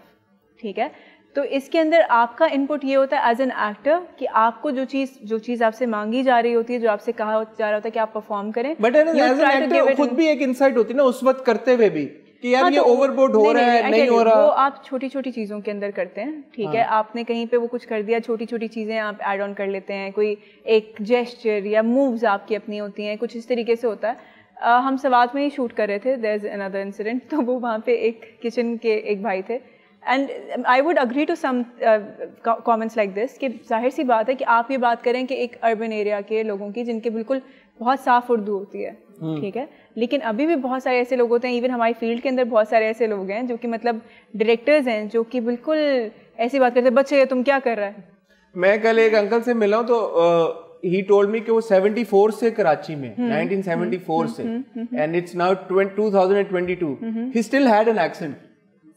ठीक है। तो इसके अंदर आपका इनपुट ये होता है एज एन एक्टर कि आपको जो चीज़ आपसे मांगी जा रही होती है, जो आपसे कहा जा रहा होता है कि आप परफॉर्म करें, बट एज एन एक्टर खुद भी एक इनसाइट होती है ना उस वक्त करते हुए भी कि यार ये ओवरबोर्ड हो रहा है, नहीं हो रहा। वो आप छोटी छोटी चीज़ों के अंदर करते हैं, ठीक है। आपने कहीं पे वो कुछ कर दिया, छोटी छोटी चीज़ें आप ऐड ऑन कर लेते हैं, कोई एक जेस्चर या मूव्स आपकी अपनी होती हैं, कुछ इस तरीके से होता है। हम सवात में ही शूट कर रहे थे, देयर इज अनदर इंसिडेंट, तो वो वहाँ पे एक किचन के एक भाई थे and I would agree to some comments like this कि जाहिर सी बात है कि आप ये बात करें कि एक अर्बन एरिया के लोगों की जिनके बिल्कुल बहुत साफ उर्दू होती है, ठीक है, लेकिन अभी भी बहुत सारे ऐसे लोग होते हैं, इवन हमारी फील्ड के अंदर बहुत सारे ऐसे लोग हैं जो कि मतलब डायरेक्टर्स हैं जो कि बिल्कुल ऐसी बात करते हैं, बच्चे तुम क्या कर रहा है। मैं कल एक अंकल से मिला हूँ तो he told me कि वो 74 से कराची में 1974 से and it's now 2022 he still had an accent.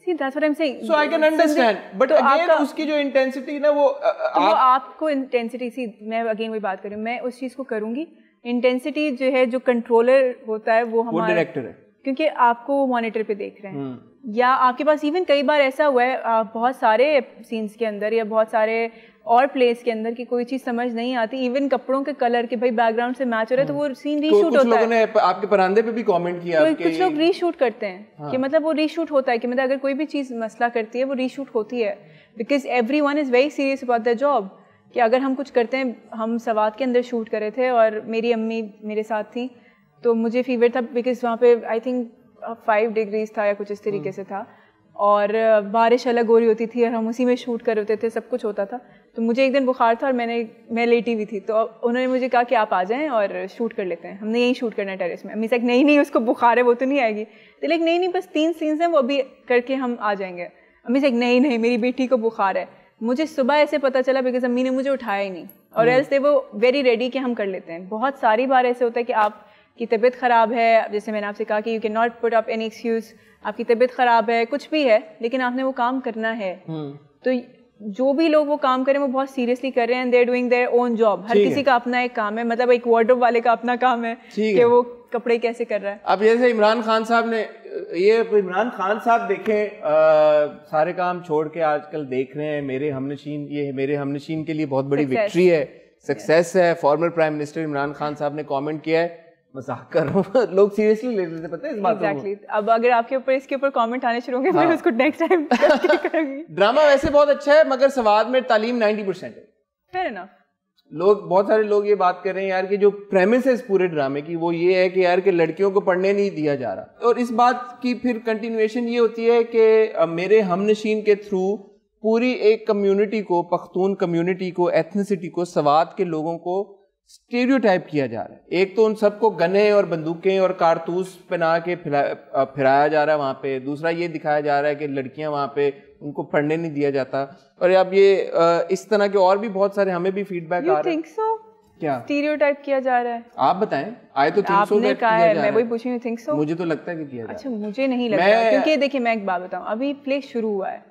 See that's what I'm saying. So I can understand but तो again उसकी जो intensity ना वो आपको intensity, see मैं again वही बात कर रही हूँ, मैं उस चीज़ को करूँगी, intensity जो है जो कंट्रोलर होता है वो हमारा डायरेक्टर है, क्योंकि आपको मॉनिटर पे देख रहे हैं या आपके पास इवन कई बार ऐसा हुआ है बहुत सारे सीन्स के अंदर या बहुत सारे और प्लेस के अंदर कि कोई चीज समझ नहीं आती, इवन कपड़ों के कलर के भाई बैकग्राउंड से मैच हो रहा है तो वो सीन रीशूट होता है। कुछ लोगों ने आपके परांदे पे भी कमेंट किया तो कुछ लोग रीशूट करते हैं कि मतलब वो रीशूट होता है कि मतलब अगर कोई भी चीज मसला करती है वो रीशूट होती है, because everyone is very serious about the job. कि अगर हम कुछ करते हैं, हम सवात के अंदर शूट कर रहे थे और मेरी अम्मी मेरे साथ थी तो मुझे फीवर था, बिकॉज वहाँ पे आई थिंक 5 डिग्रीज था या कुछ इस तरीके से था और बारिश अलग हो रही होती थी और हम उसी में शूट कर होते थे, सब कुछ होता था। तो मुझे एक दिन बुखार था और मैं लेटी हुई थी, तो उन्होंने मुझे कहा कि आप आ जाएं और शूट कर लेते हैं, हमने यही शूट करना है टेरेस में। अम्मी से नहीं उसको बुखार है वो तो नहीं आएगी, तो लाइक नहीं बस 3 सीन्स हैं वो अभी करके हम आ जाएंगे। अम्मी से नहीं मेरी बेटी को बुखार है। मुझे सुबह ऐसे पता चला बिकॉज अम्मी ने मुझे उठाया ही नहीं और एल्स दे वो वेरी रेडी कि हम कर लेते हैं। बहुत सारी बार ऐसे होता है कि आपकी तबीयत ख़राब है, जैसे मैंने आपसे कहा कि you can not put up any excuse, आपकी तबीयत ख़राब है, कुछ भी है, लेकिन आपने वो काम करना है। तो जो भी लोग वो काम करें वो बहुत सीरियसली कर रहे हैं, they are doing their own job. हर किसी का अपना एक काम है, मतलब एक वार्डरोब वाले का अपना काम है कि वो कपड़े कैसे कर रहा है। अब जैसे इमरान खान साहब ने इमरान खान साहब देखें सारे काम छोड़ के आजकल देख रहे हैं मेरे हमनशीन, ये मेरे हमनशीन के लिए बहुत बड़ी विक्ट्री है, सक्सेस है। Former prime minister Imran Khan साहब ने कमेंट किया है, मजाक कर रहा हूँ, लोग सीरियसली ले लेते, पता है इस बात को। Exactly. अब अगर आपके ऊपर इसके ऊपर कमेंट आने शुरू होंगे मैं उसको नेक्स्ट टाइम करूंगी। ड्रामा वैसे बहुत अच्छा है मगर सवाद में तालीम 90% है। Fair enough. बहुत सारे लोग ये बात कर रहे हैं यार कि जो प्रेमिस है इस पूरे ड्रामे की वो ये है कि यार कि लड़कियों को पढ़ने नहीं दिया जा रहा, और इस बात की फिर कंटिन्यूएशन ये होती है कि मेरे हमनशीन के थ्रू पूरी एक कम्युनिटी को, पख्तून कम्युनिटी को, एथनिसिटी को, सवात के लोगों को स्टीरियोटाइप किया जा रहा है। एक तो उन सबको गने और बंदूकें और कारतूस पहना के फिराया जा रहा है वहाँ पे, दूसरा ये दिखाया जा रहा है कि लड़कियाँ वहाँ पे उनको पढ़ने नहीं दिया जाता। और अब ये इस तरह के और भी बहुत सारे हमें भी फीडबैक आ रहे हैं। क्या स्टीरियोटाइप किया जा रहा है? आप बताएं। आए तो थिंक सो आपने कहा है, मैं वही पूछ रही हूं, थिंक सो? मुझे तो लगता है कि किया जा रहा है। अच्छा, मुझे नहीं लगता, क्योंकि देखिए मैं एक बात बताऊं, अभी प्ले शुरू हुआ है,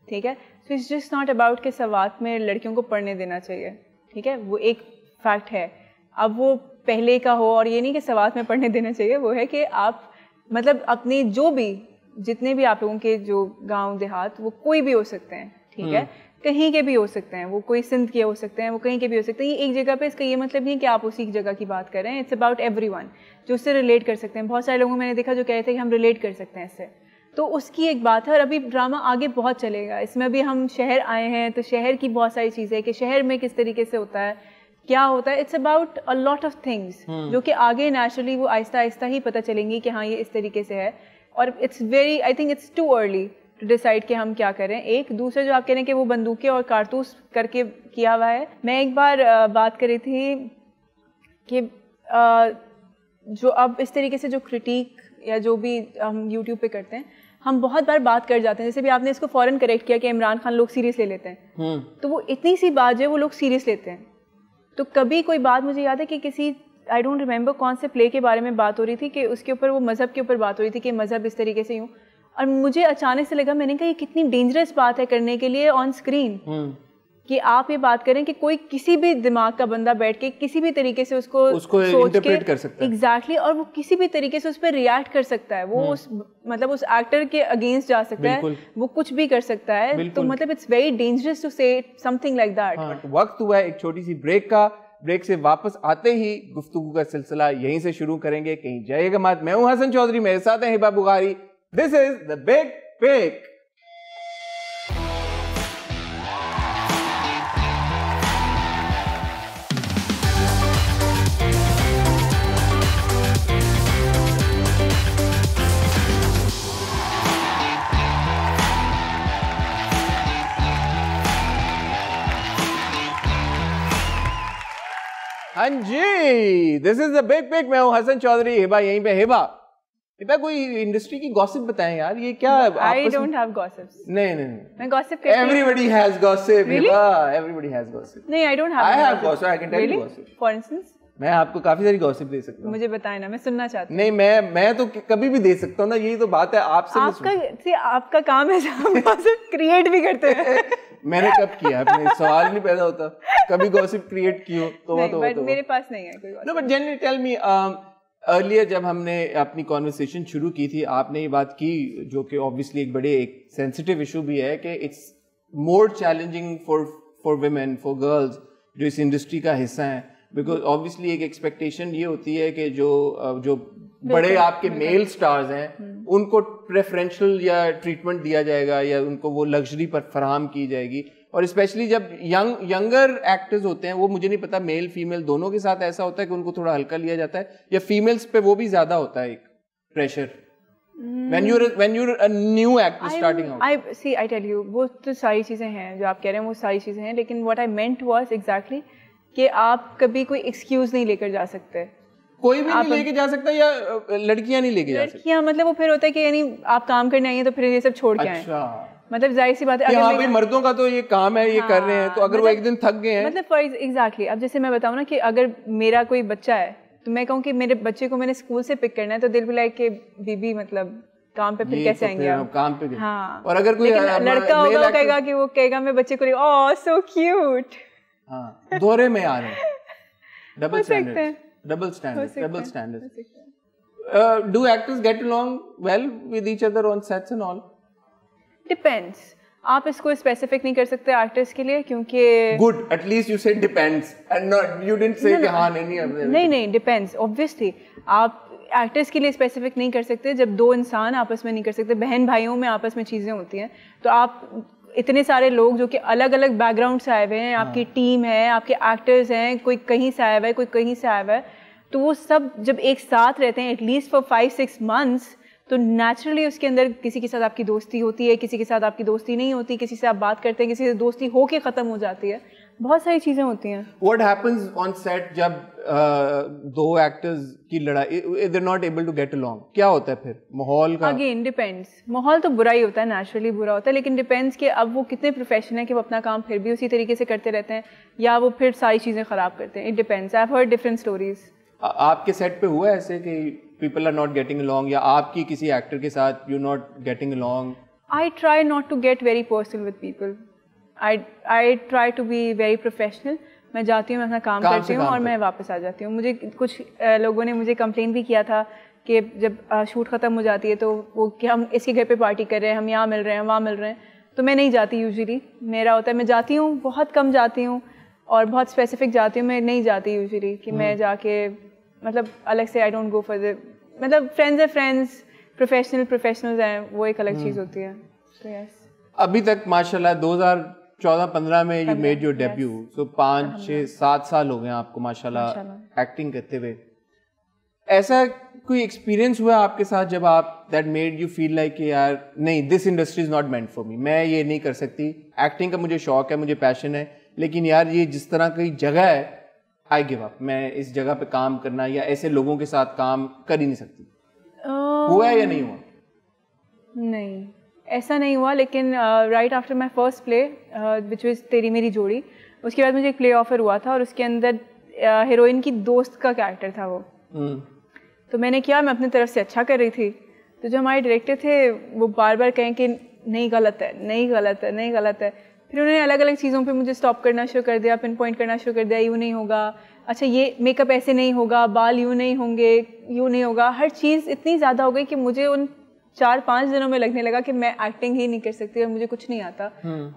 ठीक है, so it's just not about के सवात में लड़कियों को पढ़ने देना चाहिए, ठीक है, वो एक फैक्ट है। अब वो पहले का हो और ये नहीं कि सवात में पढ़ने देना चाहिए, वो है कि आप मतलब अपने जो भी जितने भी आप लोगों के जो गांव देहात, वो कोई भी हो सकते हैं, ठीक है, कहीं के भी हो सकते हैं, वो कोई सिंध के हो सकते हैं, वो कहीं के भी हो सकते हैं। ये एक जगह पे, इसका ये मतलब नहीं है कि आप उसी जगह की बात कर रहे हैं। इट्स अबाउट एवरीवन जो उससे रिलेट कर सकते हैं। बहुत सारे लोगों को मैंने देखा जो कह रहे थे कि हम रिलेट कर सकते हैं इससे, तो उसकी एक बात है। और अभी ड्रामा आगे बहुत चलेगा। इसमें अभी हम शहर आए हैं तो शहर की बहुत सारी चीज़ें कि शहर में किस तरीके से होता है, क्या होता है। It's about a lot of things जो कि आगे नेचुरली वो आहिस्ता आहिस्ता ही पता चलेंगी कि हाँ ये इस तरीके से है। और it's very, I think it's too early to decide कि हम क्या करें। एक दूसरे जो आप कह रहे हैं कि वो बंदूकें और कारतूस करके किया हुआ है। मैं एक बार बात कर रही थी कि जो अब इस तरीके से जो क्रिटिक या जो भी हम यूट्यूब पे करते हैं, हम बहुत बार बात कर जाते हैं। जैसे भी आपने इसको फ़ौरन करेक्ट किया कि इमरान खान लोग सीरियस ले लेते हैं, तो वो इतनी सी बात जो है वो लोग सीरियस लेते हैं। तो कभी कोई बात, मुझे याद है कि किसी, आई डोंट रिमेंबर कौन से प्ले के बारे में बात हो रही थी कि उसके ऊपर वो मज़हब के ऊपर बात हो रही थी कि मज़हब इस तरीके से यूँ, और मुझे अचानक से लगा, मैंने कहा ये कितनी डेंजरस बात है करने के लिए ऑन स्क्रीन, कि आप ये बात करें कि कोई किसी भी दिमाग का बंदा बैठ के किसी भी तरीके से उसको सोच के कर सकता है। एग्जैक्टली, और वो किसी भी तरीके से उस पर रिएक्ट कर सकता है। वो उस मतलब उस एक्टर के अगेंस्ट जा सकता है, वो कुछ भी कर सकता है। तो मतलब it's very dangerous to say something like that. वक्त हुआ है एक छोटी सी ब्रेक का। ब्रेक से वापस आते ही गुफ्तगू का सिलसिला यहीं से शुरू करेंगे, कहीं जाइएगा मत। मैं हूं हसन चौधरी, मेरे साथ हैं Hiba Bukhari. This is the big pic. हाँ जी, this is the big pic. मैं हूं हसन चौधरी, हिबा यहीं पे। हिबा कोई इंडस्ट्री की गॉसिप बताएं यार, ये क्या? I don't have gossips. नहीं, मैं गॉसिप करती हूं। Everybody has gossip, Hiba, everybody has gossip. नहीं, I don't have. I have gossip, I can tell you gossip. For instance, मैं आपको काफी सारी गॉसिप दे सकता हूं। मुझे बताएं ना, मैं सुनना चाहती हूं। नहीं, मैं तो कभी भी दे सकता हूं ना, यही तो बात है। आपका काम है, आप गॉसिप क्रिएट भी करते हैं। मैंने कब किया? अपने सवाल नहीं पैदा होता कभी गॉसिप क्रिएट की हो तो नहीं, बट मेरे पास नहीं है कोई gossip. No, but generally tell me, earlier जब हमने अपनी कॉन्वर्सेशन शुरू की थी, आपने ये बात की, जो कि ऑब्वियसली एक बड़े एक सेंसिटिव इशू भी है, कि it's more challenging for women, for girls जो इस इंडस्ट्री का हिस्सा है। बिकॉज ऑब्वियसली एक एक्सपेक्टेशन ये होती है कि जो बड़े आपके मेल स्टार्स हैं उनको प्रेफरेंशियल या ट्रीटमेंट दिया जाएगा, या उनको वो लग्जरी पर फराहम की जाएगी। और स्पेशली जब यंगर एक्टर्स होते हैं, वो मुझे नहीं पता मेल फीमेल दोनों के साथ ऐसा होता है कि उनको थोड़ा हल्का लिया जाता है, या फीमेल्स पे वो भी ज्यादा होता है एक pressure when you're a new actor starting out. I tell you, वो तो सारी चीजें हैं जो आप कह रहे हैं, वो सारी चीजें हैं, लेकिन what I meant was exactly कि आप कभी कोई एक्सक्यूज नहीं लेकर जा सकते। कोई भी नहीं लेके जा सकता, या लड़कियां नहीं लेके जा सकती? लड़कियां मतलब वो फिर होता है कि यानी आप काम करने आई हैं तो फिर ये सब छोड़ के आए। अच्छा, मतलब जाहिर सी बात है, हाँ भाई, मर्दों का तो ये काम है, ये कर रहे हैं, तो अगर वो एक दिन थक गए हैं, मतलब एग्जैक्टली। अब जैसे मैं बताऊँ ना कि अगर मेरा कोई बच्चा है तो मैं कहूँ कि मेरे बच्चे को मैंने स्कूल से पिक करना है, तो दिल भी लाइक कि बीबी मतलब काम पे फिर कैसे आएंगे आप काम पे? हाँ, और अगर कोई लड़का होगा वो कहेगा कि वो कहेगा मैं बच्चे को ओह सो क्यूट। हाँ, दोहरे में आ रहे हैं, double standard. Do actors get along well with each other on sets and all? Depends. आप इसको स्पेसिफिक नहीं कर सकते एक्टर्स के लिए, क्योंकि Good, at least you said depends and not you didn't say कि हाँ नहीं depends. Obviously आप एक्टर्स के लिए स्पेसिफिक नहीं कर सकते। जब दो इंसान आपस में नहीं कर सकते, बहन भाइयों में आपस में चीज़ें होती हैं, तो आप इतने सारे लोग जो कि अलग अलग बैकग्राउंड से आए हुए हैं, आपकी टीम है, आपके एक्टर्स हैं, कोई कहीं से आया हुआ है, कोई कहीं से आया हुआ है, तो वो सब जब एक साथ रहते हैं एटलीस्ट फॉर 5-6 months, तो नेचुरली उसके अंदर किसी के साथ आपकी दोस्ती होती है, किसी के साथ आपकी दोस्ती नहीं होती, किसी से आप बात करते हैं, किसी से दोस्ती होके ख़त्म हो जाती है, बहुत सारी चीज़ें होती हैं। What happens on set जब दो एक्टर्स की लड़ाई, they're not able to get along, क्या होता है फिर? माहौल का अगेन डिपेंड्स। माहौल तो बुरा ही होता है, नेचुरली बुरा होता है, लेकिन डिपेंड्स कि अब वो कितने प्रोफेशनल है कि वो अपना काम फिर भी उसी तरीके से करते रहते हैं, या वो फिर सारी चीज़ें ख़राब करते हैं। It depends. I have heard different stories. आपके सेट पे हुआ ऐसे कि people are not getting along, या आपकी किसी एक्टर के साथ you're not getting along? I try not to get very personal with people. I try to be very professional. मैं जाती हूँ, मैं अपना काम करती हूँ और मैं वापस आ जाती हूँ। मुझे कुछ लोगों ने मुझे कंप्लेन भी किया था कि जब शूट ख़त्म हो जाती है तो वो कि हम इसके घर पे पार्टी कर रहे हैं, हम यहाँ मिल रहे हैं, वहाँ मिल रहे हैं, तो मैं नहीं जाती यूजुअली। मेरा होता है मैं जाती हूँ, बहुत कम जाती हूँ और बहुत स्पेसिफिक जाती हूँ। मैं नहीं जाती यूजुअली कि मैं जाके मतलब अलग से I don't go for the मतलब फ्रेंड्स है फ्रेंड्स, प्रोफेशनल्स हैं, वो एक अलग चीज़ होती है। तो यस, अभी तक माशाल्लाह 2014-15 में यू मेड योर डेब्यू, सो 5-6-7 साल हो गए आपको माशाल्लाह एक्टिंग करते हुए। ऐसा कोई एक्सपीरियंस हुआ आपके साथ जब आप that made you feel like यार नहीं, this industry is not meant for me, मैं ये नहीं कर सकती, एक्टिंग का मुझे शौक है, मुझे पैशन है, लेकिन यार ये जिस तरह की जगह है आई गिव अप, मैं इस जगह पे काम करना या ऐसे लोगों के साथ काम कर ही नहीं सकती? हुआ है या नहीं हुआ? नहीं, ऐसा नहीं हुआ, लेकिन right after my first play which was तेरी मेरी जोड़ी, उसके बाद मुझे एक प्ले ऑफर हुआ था और उसके अंदर हीरोइन की दोस्त का कैरेक्टर था वो। तो मैंने किया, मैं अपनी तरफ से अच्छा कर रही थी, तो जो हमारे डायरेक्टर थे वो बार बार कहें कि नहीं गलत है, नहीं गलत है, नहीं गलत है। फिर उन्होंने अलग अलग चीज़ों पे मुझे स्टॉप करना शुरू कर दिया, पिन पॉइंट करना शुरू कर दिया, यूँ नहीं होगा, अच्छा ये मेकअप ऐसे नहीं होगा, बाल यूँ नहीं होंगे, यूँ नहीं होगा। हर चीज़ इतनी ज़्यादा हो गई कि मुझे उन 4-5 दिनों में लगने लगा कि मैं एक्टिंग ही नहीं कर सकती और मुझे कुछ नहीं आता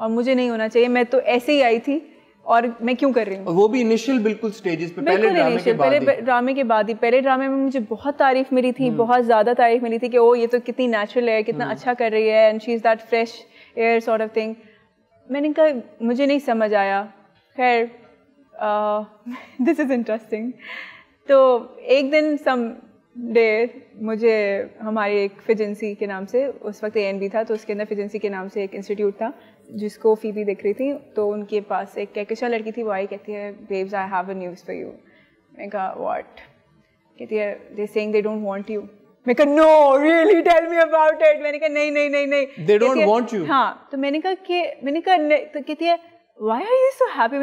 और मुझे नहीं होना चाहिए, मैं तो ऐसे ही आई थी और मैं क्यों कर रही हूँ। वो भी इनिशियल बिल्कुल स्टेजेस पे, पहले ड्रामे के बाद ही। पहले ड्रामे के बाद ही। पहले ड्रामे में मुझे बहुत तारीफ मिली थी, बहुत ज़्यादा तारीफ मिली थी कि ओ ये तो कितनी नेचुरल है, कितना अच्छा कर रही है, and she is that fresh air sort of thing. मैंने कहा मुझे नहीं समझ आया। खैर दिस इज़ इंटरेस्टिंग। तो एक दिन सम डे मुझे हमारी एक फिजेंसी के नाम से, उस वक्त ANB था तो उसके अंदर फिजेंसी के नाम से एक इंस्टीट्यूट था जिसको फीबी देख रही थी, तो उनके पास एक कहकशा लड़की थी, वो आई कहती है babes I have a news for you. मैं कहा व्हाट? कहती है they saying they don't want you. मैं कहा no really tell me about it. मैंने कहा नहीं नहीं नहीं नहीं दे डोंट वांट यू। हाँ, तो मैंने कहा तो कहती है why are you so happy.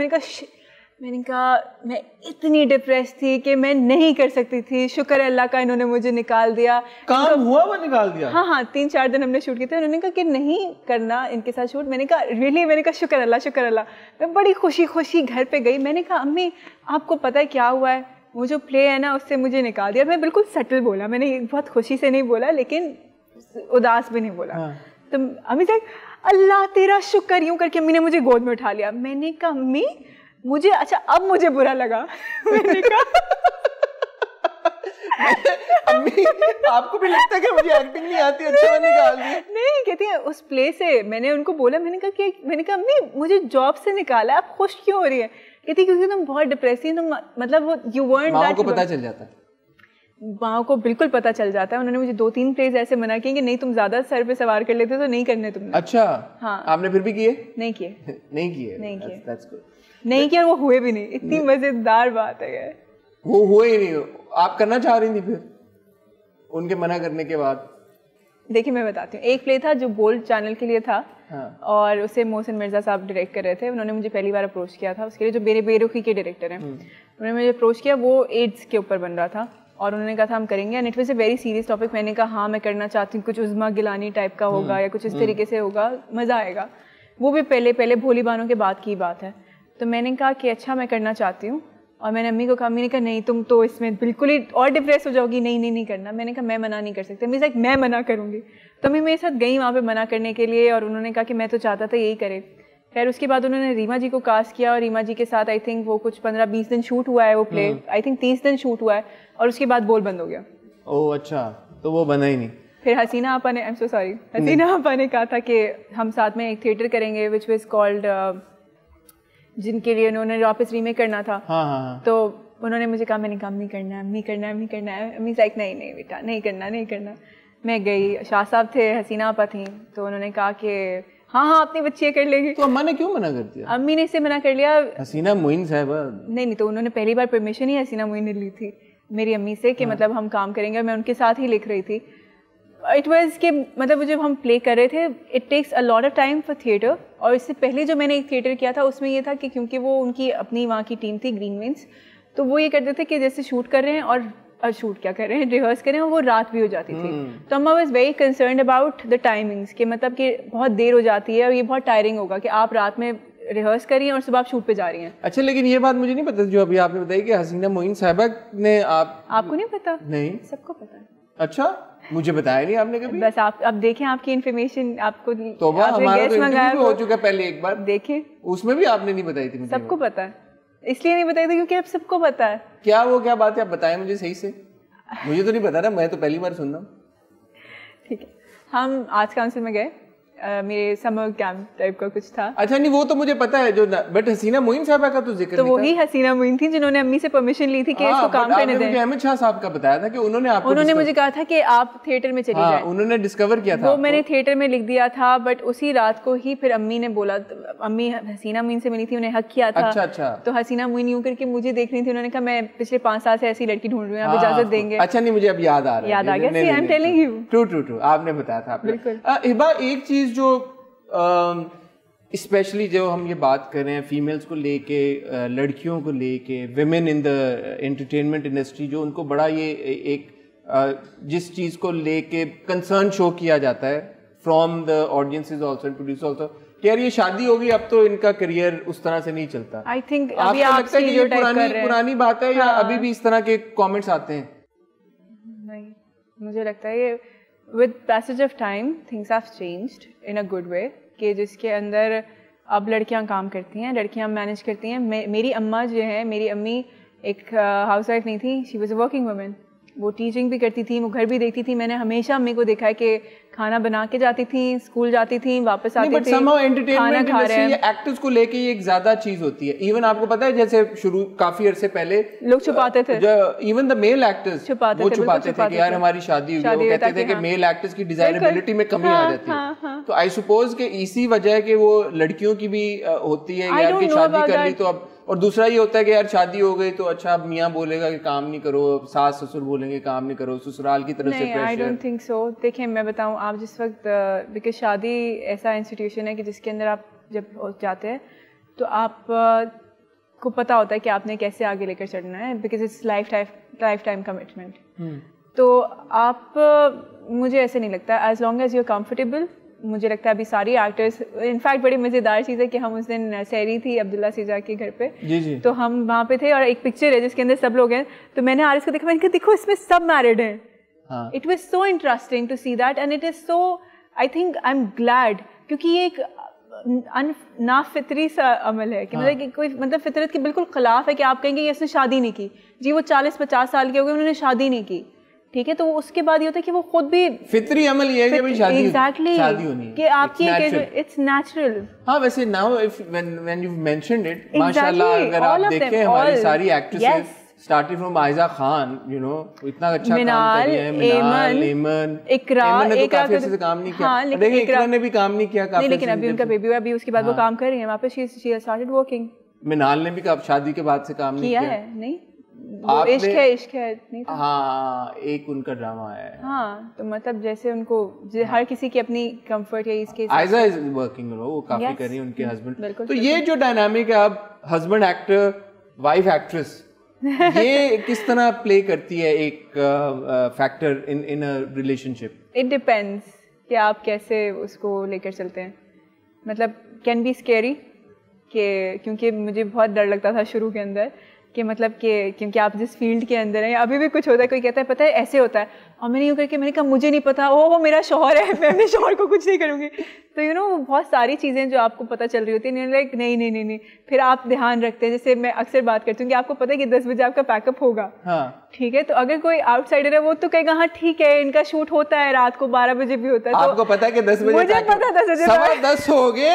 मैंने कहा मैं इतनी डिप्रेस थी कि मैं नहीं कर सकती थी, शुक्र है अल्लाह का इन्होंने मुझे निकाल दिया। काम हुआ वो निकाल दिया? हाँ, 3-4 दिन हमने शूट किए थे। उन्होंने कहा कि नहीं करना इनके साथ शूट। मैंने कहा रियली? मैंने कहा शुक्र अल्लाह। मैं बड़ी खुशी घर पे गई। मैंने कहा अम्मी आपको पता है क्या हुआ है, वो जो प्ले है ना उससे मुझे निकाल दिया। मैं बिल्कुल सटल बोला, मैंने बहुत खुशी से नहीं बोला लेकिन उदास भी नहीं बोला। तो अम्मी तक अल्लाह तेरा शुक्र, यूँ करके अम्मी ने मुझे गोद में उठा लिया। मैंने कहा अम्मी मुझे, अच्छा अब मुझे बुरा लगा। मैंने कहा अम्मी आपको भी लगता है कि मुझे एक्टिंग नहीं आती, अच्छा निकाल दी? नहीं, कहती है उस प्ले से मैंने उनको बोला, मैंने कहा अम्मी मुझे जॉब से निकाला, आप खुश क्यों हो रही है? कहती क्योंकि तुम बहुत डिप्रेस थी, तुम मतलब वो यू वर्नट दैट। को पता चल जाता है? माँ को बिल्कुल पता चल जाता है। उन्होंने मुझे 2-3 प्लेस ऐसे मना किए कि नहीं तुम ज्यादा सर पे सवार कर लेते हो तो नहीं करने तुमने। अच्छा हाँ, आपने फिर भी किए? नहीं किए। नहीं किया, वो हुए भी नहीं। इतनी मजेदार बात है यार, वो हुए ही नहीं। आप करना चाह रही थी फिर उनके मना करने के बाद? देखिए मैं बताती हूँ, एक प्ले था जो बोल्ड चैनल के लिए था। हाँ। और उसे मोहसिन मिर्जा साहब डायरेक्ट कर रहे थे। उन्होंने मुझे पहली बार अप्रोच किया था उसके लिए, जो मेरे बेरुखी के डायरेक्टर हैं। उन्होंने मुझे अप्रोच किया, वो एड्स के ऊपर बन रहा था और उन्होंने कहा था हम करेंगे, and it was a very serious topic. मैंने कहा हाँ मैं करना चाहती हूँ, कुछ उज़्मा गिलानी टाइप का होगा या कुछ इस तरीके से होगा, मज़ा आएगा। वो भी पहले भोली बानों के बाद की बात है। तो मैंने कहा कि अच्छा मैं करना चाहती हूँ, और मैंने अम्मी को कहा, अम्मी ने कहा नहीं तुम तो इसमें बिल्कुल ही और डिप्रेस हो जाओगी, नहीं करना। मैंने कहा मैं मना नहीं कर सकती। अम्मी लाइक मैं मना करूँगी। तो अम्मी मेरे साथ गई वहाँ पे मना करने के लिए, और उन्होंने कहा कि मैं तो चाहता था यही करे। खैर उसके बाद उन्होंने रीमा जी को कास्ट किया, और रीमा जी के साथ आई थिंक वो कुछ 15-20 दिन शूट हुआ है वो प्ले, आई थिंक 30 दिन शूट हुआ है, और उसके बाद बोल बंद हो गया। ओह अच्छा, तो वो बना ही नहीं। फिर हसीना आपा ने, आई एम सो सॉरी, हसीना आपा ने कहा था कि हम साथ में एक थिएटर करेंगे विच वाज कॉल्ड, जिनके लिए उन्होंने वापस रीमेक करना था। हाँ। तो उन्होंने मुझे कहा, मैंने कहा अम्मी करना है। अम्मी लाइक नहीं बेटा नहीं करना। मैं गई, शाह साहब थे, हसीना आपा थी, तो उन्होंने कहा कि हाँ अपनी बच्ची कर लेगी। तो अम्मा ने क्यों मना कर दिया? अम्मी ने इससे मना कर लिया, हसीना मोइन साहबा। नहीं तो उन्होंने पहली बार परमिशन ही हसीना मोइन ने ली थी मेरी अम्मी से कि मतलब हम काम करेंगे, और मैं उनके साथ ही लिख रही थी। इट वाज कि मतलब जब हम प्ले कर रहे थे, it takes a lot of time for theatre. और इससे पहले जो मैंने एक थिएटर किया था उसमें ये था कि क्योंकि वो उनकी अपनी वहाँ की टीम थी ग्रीन विंग्स, तो वो ये करते थे कि जैसे शूट कर रहे हैं और शूट क्या कर रहे हैं, रिहर्स कर रहे हैं, वो रात भी हो जाती थी। तो अम्मा was very concerned about the timings, कि मतलब कि बहुत देर हो जाती है और ये बहुत टायरिंग होगा कि आप रात में रिहर्स करिए और सुबह आप शूट पे जा रही हैं। अच्छा, लेकिन ये बात मुझे नहीं पता जो अभी आपने बताई कि हसीना मोइन साहिबा ने आपको नहीं पता? नहीं, सबको पता है। अच्छा मुझे बताया नहीं आपने कभी। बस आप अब देखें आपकी इन्फॉर्मेशन आपको तो हमारा तो इंटरव्यू हो चुका पहले एक बार, देखें उसमें भी आपने नहीं बताई थी मुझे। सबको पता है, इसलिए नहीं बताई थी क्योंकि अब सबको पता है। क्या वो क्या बात है, आप बताएं मुझे सही से, मुझे तो नहीं पता ना, मैं तो पहली बार सुन रहा हूँ। ठीक है, हम आर्ट्स काउंसिल में गए, मेरे समर कैंप टाइप का कुछ था। अच्छा नहीं, वो तो मुझे पता है जो, बट हसीना मोइन साहबा का तो जिक्र तो नहीं था। वही हसीना मोइन थी जिन्होंने अम्मी से परमिशन ली थी कि इसको काम करने दें। मुझे अहमद शाह साहब का बताया था कि उन्होंने मुझे कहा था कि आप थिएटर में चली जाएं। उन्होंने डिस्कवर किया था, वो मैंने थिएटर में लिख दिया था, बट उसी रात को ही फिर अम्मी ने बोला, अम्मी हसीना मोइन से मिली थी, उन्हें हक किया था। अच्छा। तो हसीना मोइन यूं करके मुझे देख रही थी, उन्होंने कहा मैं पिछले 5 साल से ऐसी लड़की ढूंढ रही हूँ, आप इजाजत देंगे? अच्छा नहीं, मुझे अब याद आ रहा है, I am telling you. True, आपने बताया था। हिबा, एक चीज जो स्पेशली जो हम ये बात कर रहे हैं फीमेल्स को लेके, लड़कियों को लेके, women in the entertainment industry, जो उनको बड़ा ये एक जिस चीज़ को लेके कंसर्न शो किया जाता है from the audiences also and producer also, कि यार ये शादी होगी अब तो इनका करियर उस तरह से नहीं चलता। आई थिंक अभी आप लगता है कि ये पुरानी बात है या अभी भी इस तरह के कमेंट्स आते हैं? नहीं, मुझे लगता है with passage of time things have changed in a good way, कि जिसके अंदर अब लड़कियां काम करती हैं, लड़कियां मैनेज करती हैं। मेरी अम्मा जो है, मेरी अम्मी एक हाउसवाइफ नहीं थी, she was a working woman. वो टीचिंग भी करती थी, वो घर भी देखती थी। मैंने हमेशा अम्मी को देखा है कि खाना बना के जाती थी, स्कूल जाती थी, वापस आती थी, खाना खा रहे हैं। एक्टर्स को लेके ये एक ज्यादा चीज होती है। इवन आपको पता है जैसे शुरू काफी अरसे पहले लोग छुपाते थे, इवन द मेल एक्टर्स छुपाते थे कि यार हमारी शादी हुई है। वो कहते थे कि मेल एक्टर्स की डिजायरेबिलिटी में कमी आ जाती है। तो आई सपोज कि इसी वजह के वो लड़कियों की भी होती है यार की शादी कर ली तो अब, और दूसरा ये होता है कि यार शादी हो गई तो अच्छा अब मियाँ बोलेगा कि काम नहीं करो, सास ससुर बोलेंगे काम नहीं करो, ससुराल की तरफ से pressure. I don't think so. देखिए मैं बताऊं, आप जिस वक्त, बिकॉज शादी ऐसा इंस्टीट्यूशन है कि जिसके अंदर आप जब जाते हैं तो आप को पता होता है कि आपने कैसे आगे लेकर चलना है, because it's life time commitment. तो आप, मुझे ऐसे नहीं लगता, as long as you are comfortable. मुझे लगता है अभी सारी एक्टर्स, इनफैक्ट बड़ी मज़ेदार चीज़ है कि हम उस दिन सहरी थी अब्दुल्ला सीजा के घर पे, जी। तो हम वहाँ पे थे और एक पिक्चर है जिसके अंदर सब लोग हैं, तो मैंने आरिस को देखा, मैंने कहा देखो इसमें सब मैरिड हैं। It was so interesting to see that and it is so, I think I am glad, क्योंकि ये एक ना फितरी सा अमल है कि मतलब कि कोई मतलब फितरत के बिल्कुल खिलाफ है कि आप कहेंगे इसने शादी नहीं की। जी वो 40-50 साल के हो गए, उन्होंने शादी नहीं की, ठीक है, तो उसके बाद ये होता है कि वो खुद भी फितरी अमल ये है कि भाई शादी होनी है, कि आपकी इट्स नेचुरल। हाँ वैसे now if when you mentioned it, माशाल्लाह अगर आप देखें हमारी सारी actresses starting from Ayeza Khan, you know, इतना अच्छा काम कर रही है, मिनाल, एमन, इकरा ने तो काफी अच्छे से काम नहीं किया। देखिए इकरा ने भी काम नहीं किया काफी, लेकिन अभी उनका बेबी हुआ, अभी उसके बाद वो काम कर रही है वापस, शी हैज स्टार्टेड वर्किंग। मिनाल ने भी शादी के बाद से काम नहीं किया है। नहीं, इश्क है नहीं था? हाँ, एक उनका ड्रामा है। हाँ, तो मतलब जैसे उनको हर किसी की अपनी कंफर्ट है, इसके आयजा इज वर्किंग, वो काफी कर रही है, उनके हस्बैंड। तो ये जो डायनामिक है अब हस्बैंड एक्टर वाइफ एक्ट्रेस, ये किस तरह प्ले करती है एक factor in a relationship? It depends कि आप कैसे उसको लेकर चलते हैं। मतलब कैन बी स्कैरी, कि क्योंकि मुझे बहुत डर लगता था शुरू के अंदर कि मतलब कि क्योंकि आप जिस फील्ड के अंदर हैं, अभी भी कुछ होता है, कोई कहता है पता है ऐसे होता है, और मैंने यूँ करके मैंने कहा मुझे नहीं पता, ओह मेरा शौहर है, मैं अपने शौहर को कुछ नहीं करूँगी। तो यू नो बहुत सारी चीज़ें जो आपको पता चल रही होती है, लाइक नहीं, फिर आप ध्यान रखते हैं। जैसे मैं अक्सर बात करती हूँ कि आपको पता है कि 10 बजे आपका पैकअप होगा, ठीक है, तो अगर कोई आउटसाइडर है वो तो कहेगा हाँ ठीक है, इनका शूट होता है रात को 12 बजे भी होता है, तो आपको पता है कि 10 बजे, मुझे पता 10 बजे 10:15 हो गए,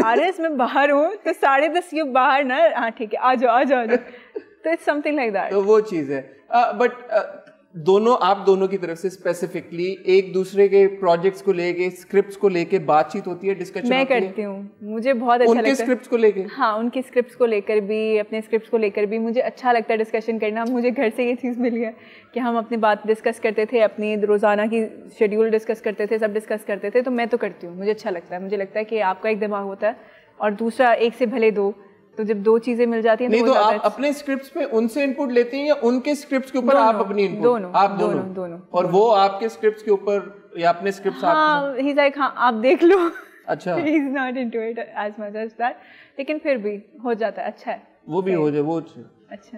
आरिस मैं बाहर हूँ, तो 10:30 ये बाहर ना, हाँ ठीक है आ जाओ। तो इट्स समथिंग लाइक दैट। तो वो चीज है। बट आप दोनों की तरफ से स्पेसिफिकली एक दूसरे के प्रोजेक्ट्स को लेके, स्क्रिप्ट्स को लेके बातचीत होती है, डिस्कशन मैं करती हूँ, मुझे बहुत अच्छा लगता है। उनके स्क्रिप्ट्स को लेके? हाँ, उनके स्क्रिप्ट्स को लेकर भी, अपने स्क्रिप्ट्स को लेकर भी मुझे अच्छा लगता है डिस्कशन करना। मुझे घर से ये चीज़ मिली है कि हम अपनी बात डिस्कस करते थे, अपनी रोज़ाना की शेड्यूल डिस्कस करते थे, सब डिस्कस करते थे। तो मैं तो करती हूँ, मुझे अच्छा लगता है। मुझे लगता है कि आपका एक दिमाग होता है और दूसरा एक से भले दो, तो जब दो चीजें मिल जाती हैं नहीं तो आप अपने स्क्रिप्ट्स में उनसे इनपुट लेते हैं या उनके स्क्रिप्ट्स के ऊपर आप अपनी इनपुट? दोनों, आप दोनों। और वो आपके स्क्रिप्ट्स के ऊपर या अपने स्क्रिप्ट्स? हाँ, ही इज लाइक हाँ आप देख लो। अच्छा, he is not into it as much as that, लेकिन फिर भी हो जाता है, अच्छा है वो भी हो जाए, वो अच्छा।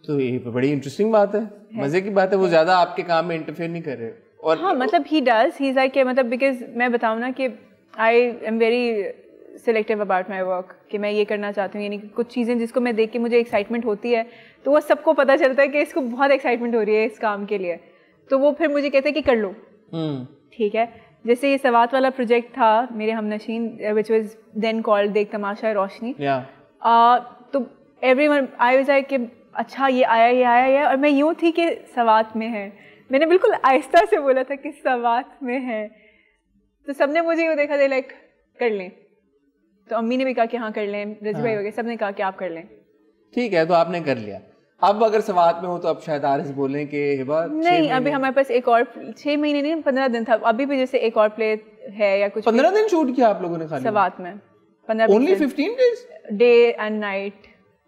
तो ये बड़ी इंटरेस्टिंग बात है, मजे की बात है। वो ज्यादा आपके काम में इंटरफेयर नहीं कर रहे। और हाँ मतलब he does, he is like मतलब बिकॉज मैं बताऊँ ना कि I am very selective about my work, कि मैं ये करना चाहती हूँ, यानी कि कुछ चीज़ें जिसको मैं देख के मुझे एक्साइटमेंट होती है तो वो सबको पता चलता है कि इसको बहुत एक्साइटमेंट हो रही है इस काम के लिए, तो वो फिर मुझे कहते हैं कि कर लो। ठीक है, जैसे ये सवात वाला प्रोजेक्ट था मेरे Humnasheen, which was then called Dekh Tamasha रोशनी, तो एवरीवन आई वाज लाइक कि अच्छा ये आया और मैं यूँ थी कि सवात में है, मैंने बिल्कुल आहिस्ता से बोला था कि सवात में है, तो सबने मुझे यूँ देखा, दे लाइक कर लें, तो अम्मी ने भी कहा कि हाँ कर लें, रजी भाई वगैरह सब ने कहा कि आप कर लें। ठीक है, तो आपने कर लिया। अब अगर सवात में हो तो अब शायद आरिस बोलें कि हिबा नहीं, अभी हमारे पास एक और 6 महीने नहीं 15 दिन था, अभी भी जैसे एक और प्ले है या कुछ। 15 दिन शूट किया आप लोगों ने खाली सवात में? 15 only 15 days, day and night,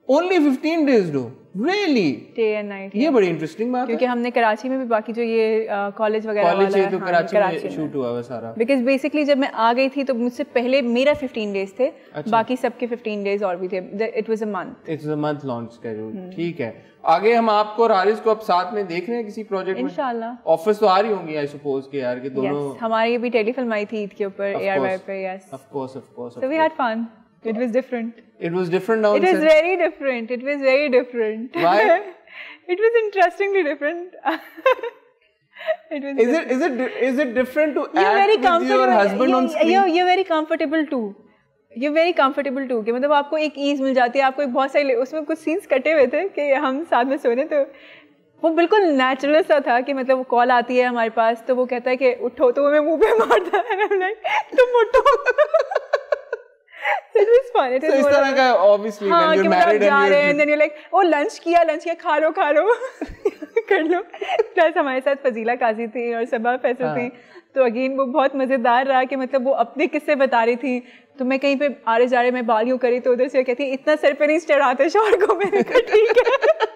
only 15 days do, really? Day and night. ये बड़ी इंटरेस्टिंग बात है, क्योंकि हमने कराची में भी बाकी जो ये कॉलेज वगैरह वाला है, तो कराची में शूट हुआ है सारा। बिकॉज बेसिकली जब मैं आ गई थी तो मुझसे पहले मेरा 15 डेज थे, बाकी सबके 15 डेज और भी थे, it was a month, it's a month launch schedule. ठीक है, आगे हम आपको और हारिस को अब साथ में देख रहे हैं किसी प्रोजेक्ट में इंशाल्लाह। ऑफर्स तो आ रही होंगी आई सपोज के यार, के दोनों। हमारी भी टेलीफिल्म आई थी ईद के ऊपर ARY पे। Yes, of course so we had fun, it was different. It was different now. It was very different. It was very different. Why? It was interestingly different. It was. Is it different to act with your husband on screen? You're very comfortable too. You're very comfortable too. कि मतलब आपको एक ease मिल जाती है, आपको एक बहुत सारे उसमें कुछ सीन्स कटे हुए थे कि हम साथ में सोने, तो वो बिल्कुल नेचुरल सा था कि मतलब वो कॉल आती है हमारे पास तो वो कहता है कि उठो, तो वो मैं मुंह पे मारता है, तुम उठो। It was fun. It was इस तरह का obviously when you're married and then you're like, oh lunch किया खा लो कर लो। प्लस हमारे साथ फजीला काजी थी और सबा फैसल थी, तो अगेन वो बहुत मजेदार रहा कि मतलब वो अपने किस्से बता रही थी, तो मैं कहीं पे आड़े जाड़े में बाल यूं करी तो उधर से कहती इतना सर पे नहीं चढ़ाते शौहर को, मैंने कहा ठीक है।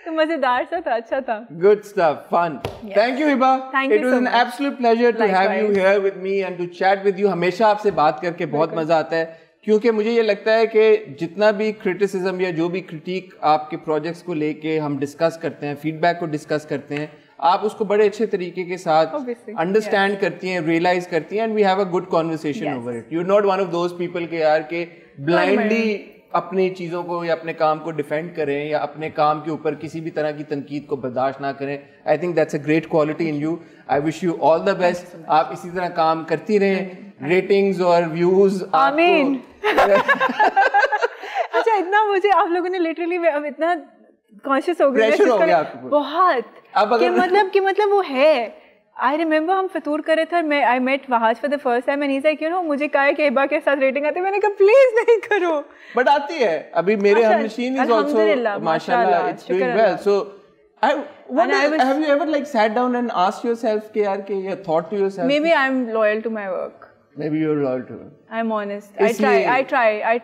तो मजेदार सा था, अच्छा था। Good stuff, fun. Thank you Hiba. It was an absolute pleasure to have you here with me and to chat with you. हमेशा आपसे बात करके बहुत मजा आता है, क्योंकि मुझे ये लगता है कि जितना भी क्रिटिसिज्म या जो भी क्रिटिक आपके प्रोजेक्ट्स को लेके हम डिस्कस करते हैं, फीडबैक को डिस्कस करते हैं, आप उसको बड़े अच्छे तरीके के साथ अंडरस्टैंड करती हैं, रियलाइज करती हैं, and we have a good conversation over it. You are not one of those people के यार के ब्लाइंडली अपनी चीज़ों को या अपने काम को डिफेंड करें या अपने काम के ऊपर किसी भी तरह की तनकीद को बर्दाश्त ना करें। I think that's a great quality in you. I wish you all the best. आप इसी तरह काम करती रहें, रेटिंग्स और व्यूज। आमीन। अच्छा, इतना मुझे आप लोगों ने लिटरली अब इतना कॉन्शियस हो गया बहुत कि मतलब वो है। आई रिमेंबर हम फतूर कर रहे थे और मैं I met Wahaj for the first time and he said, you know, मुझे कहा है कि हिबा के साथ रेटिंग आती है, मैंने कहा प्लीज नहीं करो, बट आती है। अभी मेरे हमनशीन इज आल्सो माशाल्लाह it's doing well. So have you ever like sat down and asked yourself कि यार कि you thought to yourself, maybe I'm loyal to my work, maybe you're loyal to it, I'm honest, I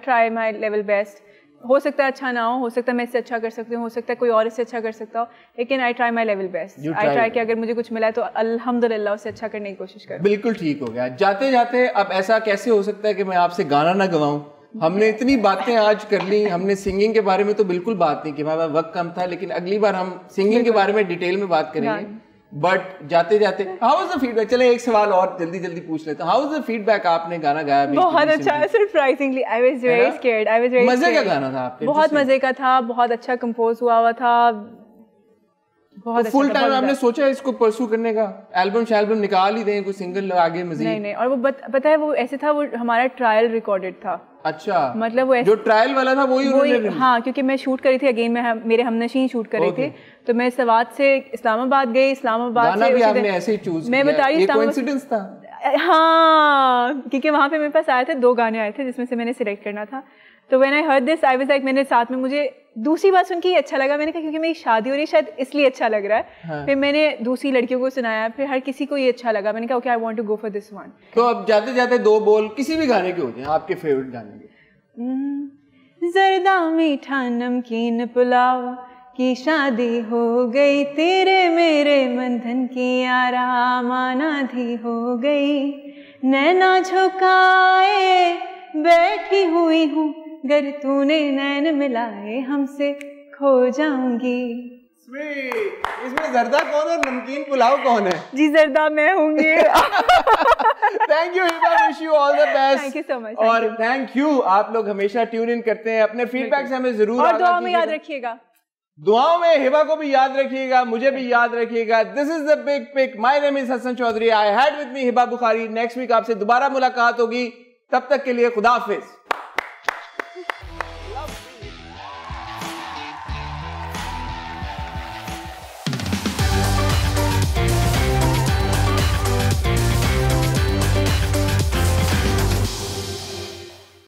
try my level best. हो सकता है अच्छा ना हो सकता है मैं इससे अच्छा कर सकती हूँ, हो सकता है कोई और इससे अच्छा कर सकता हो, लेकिन I try my level best. I try कि अगर मुझे कुछ मिला है तो अल्हम्दुलिल्लाह उससे अच्छा करने की कोशिश करूँ। बिल्कुल ठीक हो गया। जाते जाते अब ऐसा कैसे हो सकता है कि मैं आपसे गाना ना गवाऊं? हमने इतनी बातें आज कर ली, हमने सिंगिंग के बारे में तो बिल्कुल बात नहीं की, हमारा वक्त कम था, लेकिन अगली बार हम सिंगिंग के बारे में डिटेल में बात करेंगे। बट जाते जाते हाउ वाज द फीडबैक? चले एक सवाल और जल्दी पूछ लेते हैं। How was the feedback? आपने गाना गाया बहुत अच्छा, surprisingly I was very scared, I was very मजे का गाना था आपके? बहुत मजे का था, बहुत अच्छा कंपोज हुआ था, बहुत फुल टाइम आपने सोचा इसको परसू करने का? एल्बम निकाल ही दें, कोई सिंगल आगे मजीद? नहीं, और वो पता है वो ऐसे था, वो हमारा ट्रायल रिकॉर्डेड था। अच्छा, मतलब वो जो ट्रायल वाला था वही? हाँ, क्योंकि मैं शूट करी थी अगेन, मेरे हमनशीन शूट कर रही थी, तो मैं सवात से इस्लामाबाद गई, इस्लामाबाद से भी आपने ऐसे ही चूज मैं बता रही हूँ, कोइंसिडेंस था। हाँ, क्योंकि वहाँ पे मेरे पास आए थे 2 गाने आए थे जिसमें से मैंने सिलेक्ट करना था। तो when I heard this I was like, मैंने साथ में मुझे दूसरी बात सुन के अच्छा लगा, मैंने कहा क्योंकि मेरी शादी हो रही है शायद इसलिए अच्छा लग रहा है। हाँ। फिर मैंने दूसरी लड़कियों को सुनाया, फिर हर किसी को ये अच्छा लगा, मैंने कहा okay I want to go for this one. तो अब जाते जाते 2 बोल किसी भी गाने के होते हैं आपके फेवरेट गाने के? जर्दा मीठा नमकीन पुलाव की शादी हो गई, तेरे मेरे बंधन की आरामाना धी हो गई, नैना झुकाए बैठी हुई हूँ, गर तूने नैन मिलाए हमसे खो जाऊंगी। स्वीट। इसमें जर्दा कौन और नमकीन पुलाव कौन है? जी जर्दा मैं होंगी। Thank you Hiba, wish you all the best. Thank you so much. और थैंक यू, आप लोग हमेशा ट्यून इन करते हैं, अपने फीडबैक से हमें जरूर और दुआ में याद रखिएगा। दुआओं में हिबा को भी याद रखिएगा, मुझे भी याद रखिएगा। This is the big Pick. My name is Hasan Chaudhry. I had with me Hiba Bukhari. Next week आपसे दोबारा मुलाकात होगी, तब तक के लिए खुदा हाफिज।